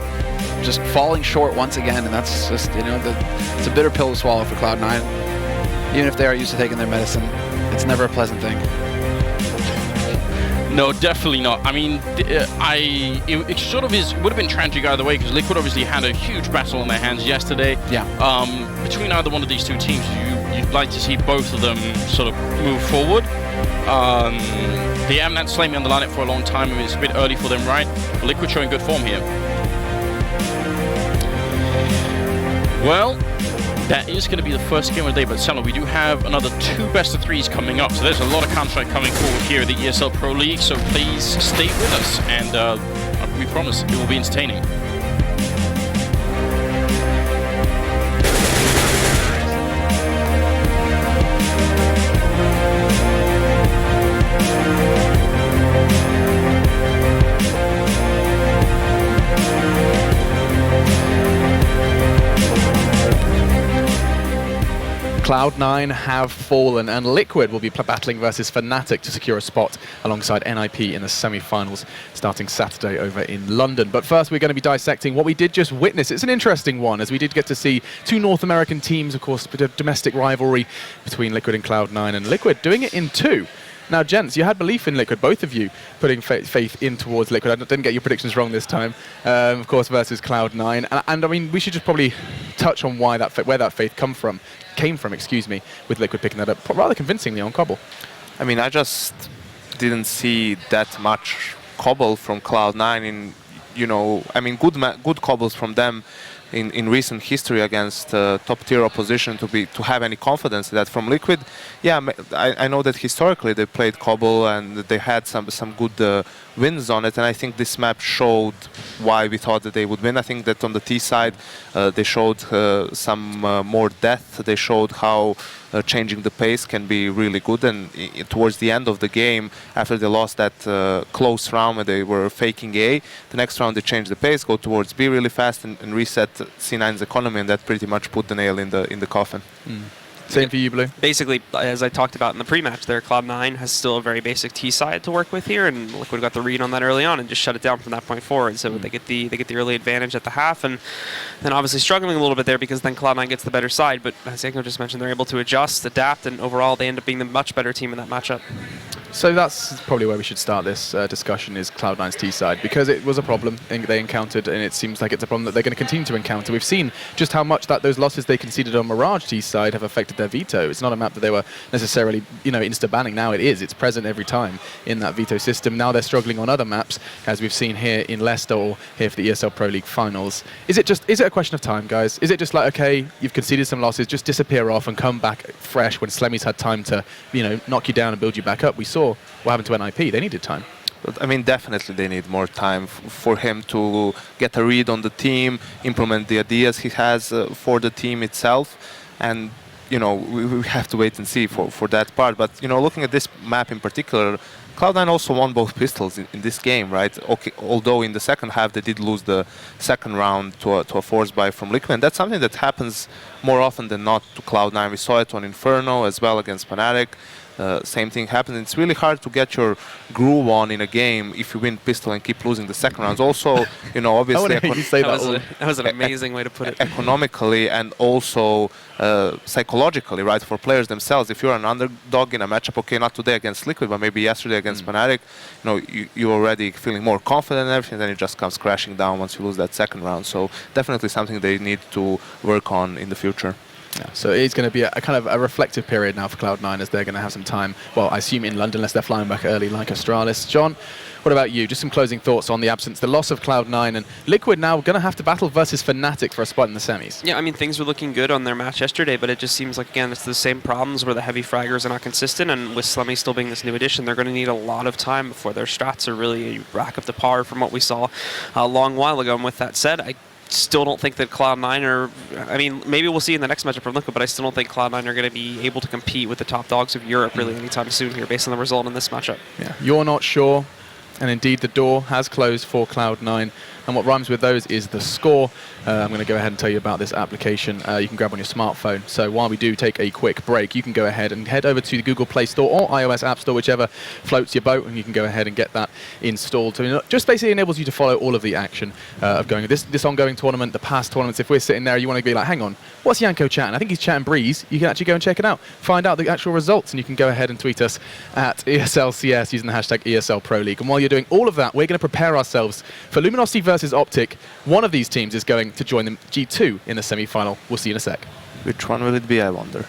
just falling short once again, and that's just, you know, it's a bitter pill to swallow for Cloud9. Even if they are used to taking their medicine, it's never a pleasant thing. No, definitely not. I mean, it sort of would have been tragic either way, because Liquid obviously had a huge battle on their hands yesterday. Yeah. Between either one of these two teams, you'd like to see both of them sort of move forward. They haven't had Slammy on the lineup for a long time. I mean, it's a bit early for them, right? But Liquid showing good form here. Well, that is going to be the first game of the day, but Selma, we do have another 2 best of 3s coming up, so there's a lot of Counter-Strike coming forward here at the ESL Pro League, so please stay with us, and we promise it will be entertaining. Cloud9 have fallen, and Liquid will be battling versus Fnatic to secure a spot alongside NIP in the semi-finals starting Saturday over in London. But first, we're going to be dissecting what we did just witness. It's an interesting one, as we did get to see two North American teams, of course, a bit of domestic rivalry between Liquid and Cloud9, and Liquid doing it in two. Now, gents, you had belief in Liquid, both of you, putting faith in towards Liquid. I didn't get your predictions wrong this time, of course, versus Cloud9. And I mean, we should just probably touch on where that faith came from, with Liquid picking that up rather convincingly on Cobble. I mean, I just didn't see that much Cobble from Cloud9 in, I mean, good Cobbles from them in recent history against top-tier opposition to have any confidence in that. From Liquid, yeah, I know that historically they played Cobble and they had some good wins on it, and I think this map showed why we thought that they would win. I think that on the T side they showed some more depth. They showed how changing the pace can be really good, and towards the end of the game, after they lost that close round where they were faking A, the next round they changed the pace, go towards B really fast, and reset C9's economy, and that pretty much put the nail in the coffin. Same for you, Blue. Basically, as I talked about in the pre-match there, Cloud9 has still a very basic T side to work with here, and Liquid got the read on that early on and just shut it down from that point forward. So they get the early advantage at the half, and then obviously struggling a little bit there because then Cloud9 gets the better side. But as Yanko just mentioned, they're able to adjust, adapt, and overall they end up being the much better team in that matchup. So that's probably where we should start this discussion, is Cloud9's T side, because it was a problem they encountered, and it seems like it's a problem that they're going to continue to encounter. We've seen just how much that those losses they conceded on Mirage T side have affected their veto. It's not a map that they were necessarily, insta-banning. Now it is. It's present every time in that veto system. Now they're struggling on other maps, as we've seen here in Leicester or here for the ESL Pro League finals. Is it a question of time, guys? Is it just like, okay, you've conceded some losses, just disappear off and come back fresh when Slemmy's had time to, knock you down and build you back up? We saw what happened to NIP. They needed time. But, I mean, definitely they need more time for him to get a read on the team, implement the ideas he has for the team itself, and we have to wait and see for that part. But looking at this map in particular, Cloud9 also won both pistols in this game, right? Okay, although in the second half they did lose the second round to a force buy from Liquid, and that's something that happens more often than not to Cloud9. We saw it on Inferno as well against Fnatic. Same thing happens. It's really hard to get your groove on in a game if you win pistol and keep losing the second rounds. Also, obviously, that was an amazing way to put it. Economically and also psychologically, right, for players themselves. If you're an underdog in a matchup, okay, not today against Liquid, but maybe yesterday against Fnatic, you're already feeling more confident and everything. Then it just comes crashing down once you lose that second round. So definitely something they need to work on in the future. Yeah, so it's going to be a kind of a reflective period now for Cloud9, as they're going to have some time, well, I assume in London, unless they're flying back early like Astralis. John, what about you? Just some closing thoughts on the absence, the loss of Cloud9, and Liquid now going to have to battle versus Fnatic for a spot in the semis. Yeah, I mean, things were looking good on their match yesterday, but it just seems like, again, it's the same problems where the heavy fraggers are not consistent, and with Slemmy still being this new addition, they're going to need a lot of time before their strats are really back up to par from what we saw a long while ago. And with that said, I still don't think that Cloud9 are, I mean, maybe we'll see in the next matchup from Liquid, but I still don't think Cloud9 are going to be able to compete with the top dogs of Europe really anytime soon here based on the result in this matchup. Yeah, you're not sure, and indeed the door has closed for Cloud9. And what rhymes with those is the score. I'm going to go ahead and tell you about this application you can grab on your smartphone. So while we do take a quick break, you can go ahead and head over to the Google Play Store or iOS App Store, whichever floats your boat, and you can go ahead and get that installed. So it just basically enables you to follow all of the action of going this ongoing tournament, the past tournaments. If we're sitting there, you want to be like, hang on, what's Yanko chatting? I think he's chatting Breeze. You can actually go and check it out. Find out the actual results, and you can go ahead and tweet us at ESLCS using the hashtag ESL Pro League. And while you're doing all of that, we're going to prepare ourselves for Luminosity versus Optic. One of these teams is going to join them G2 in the semi-final. We'll see you in a sec. Which one will it be, I wonder?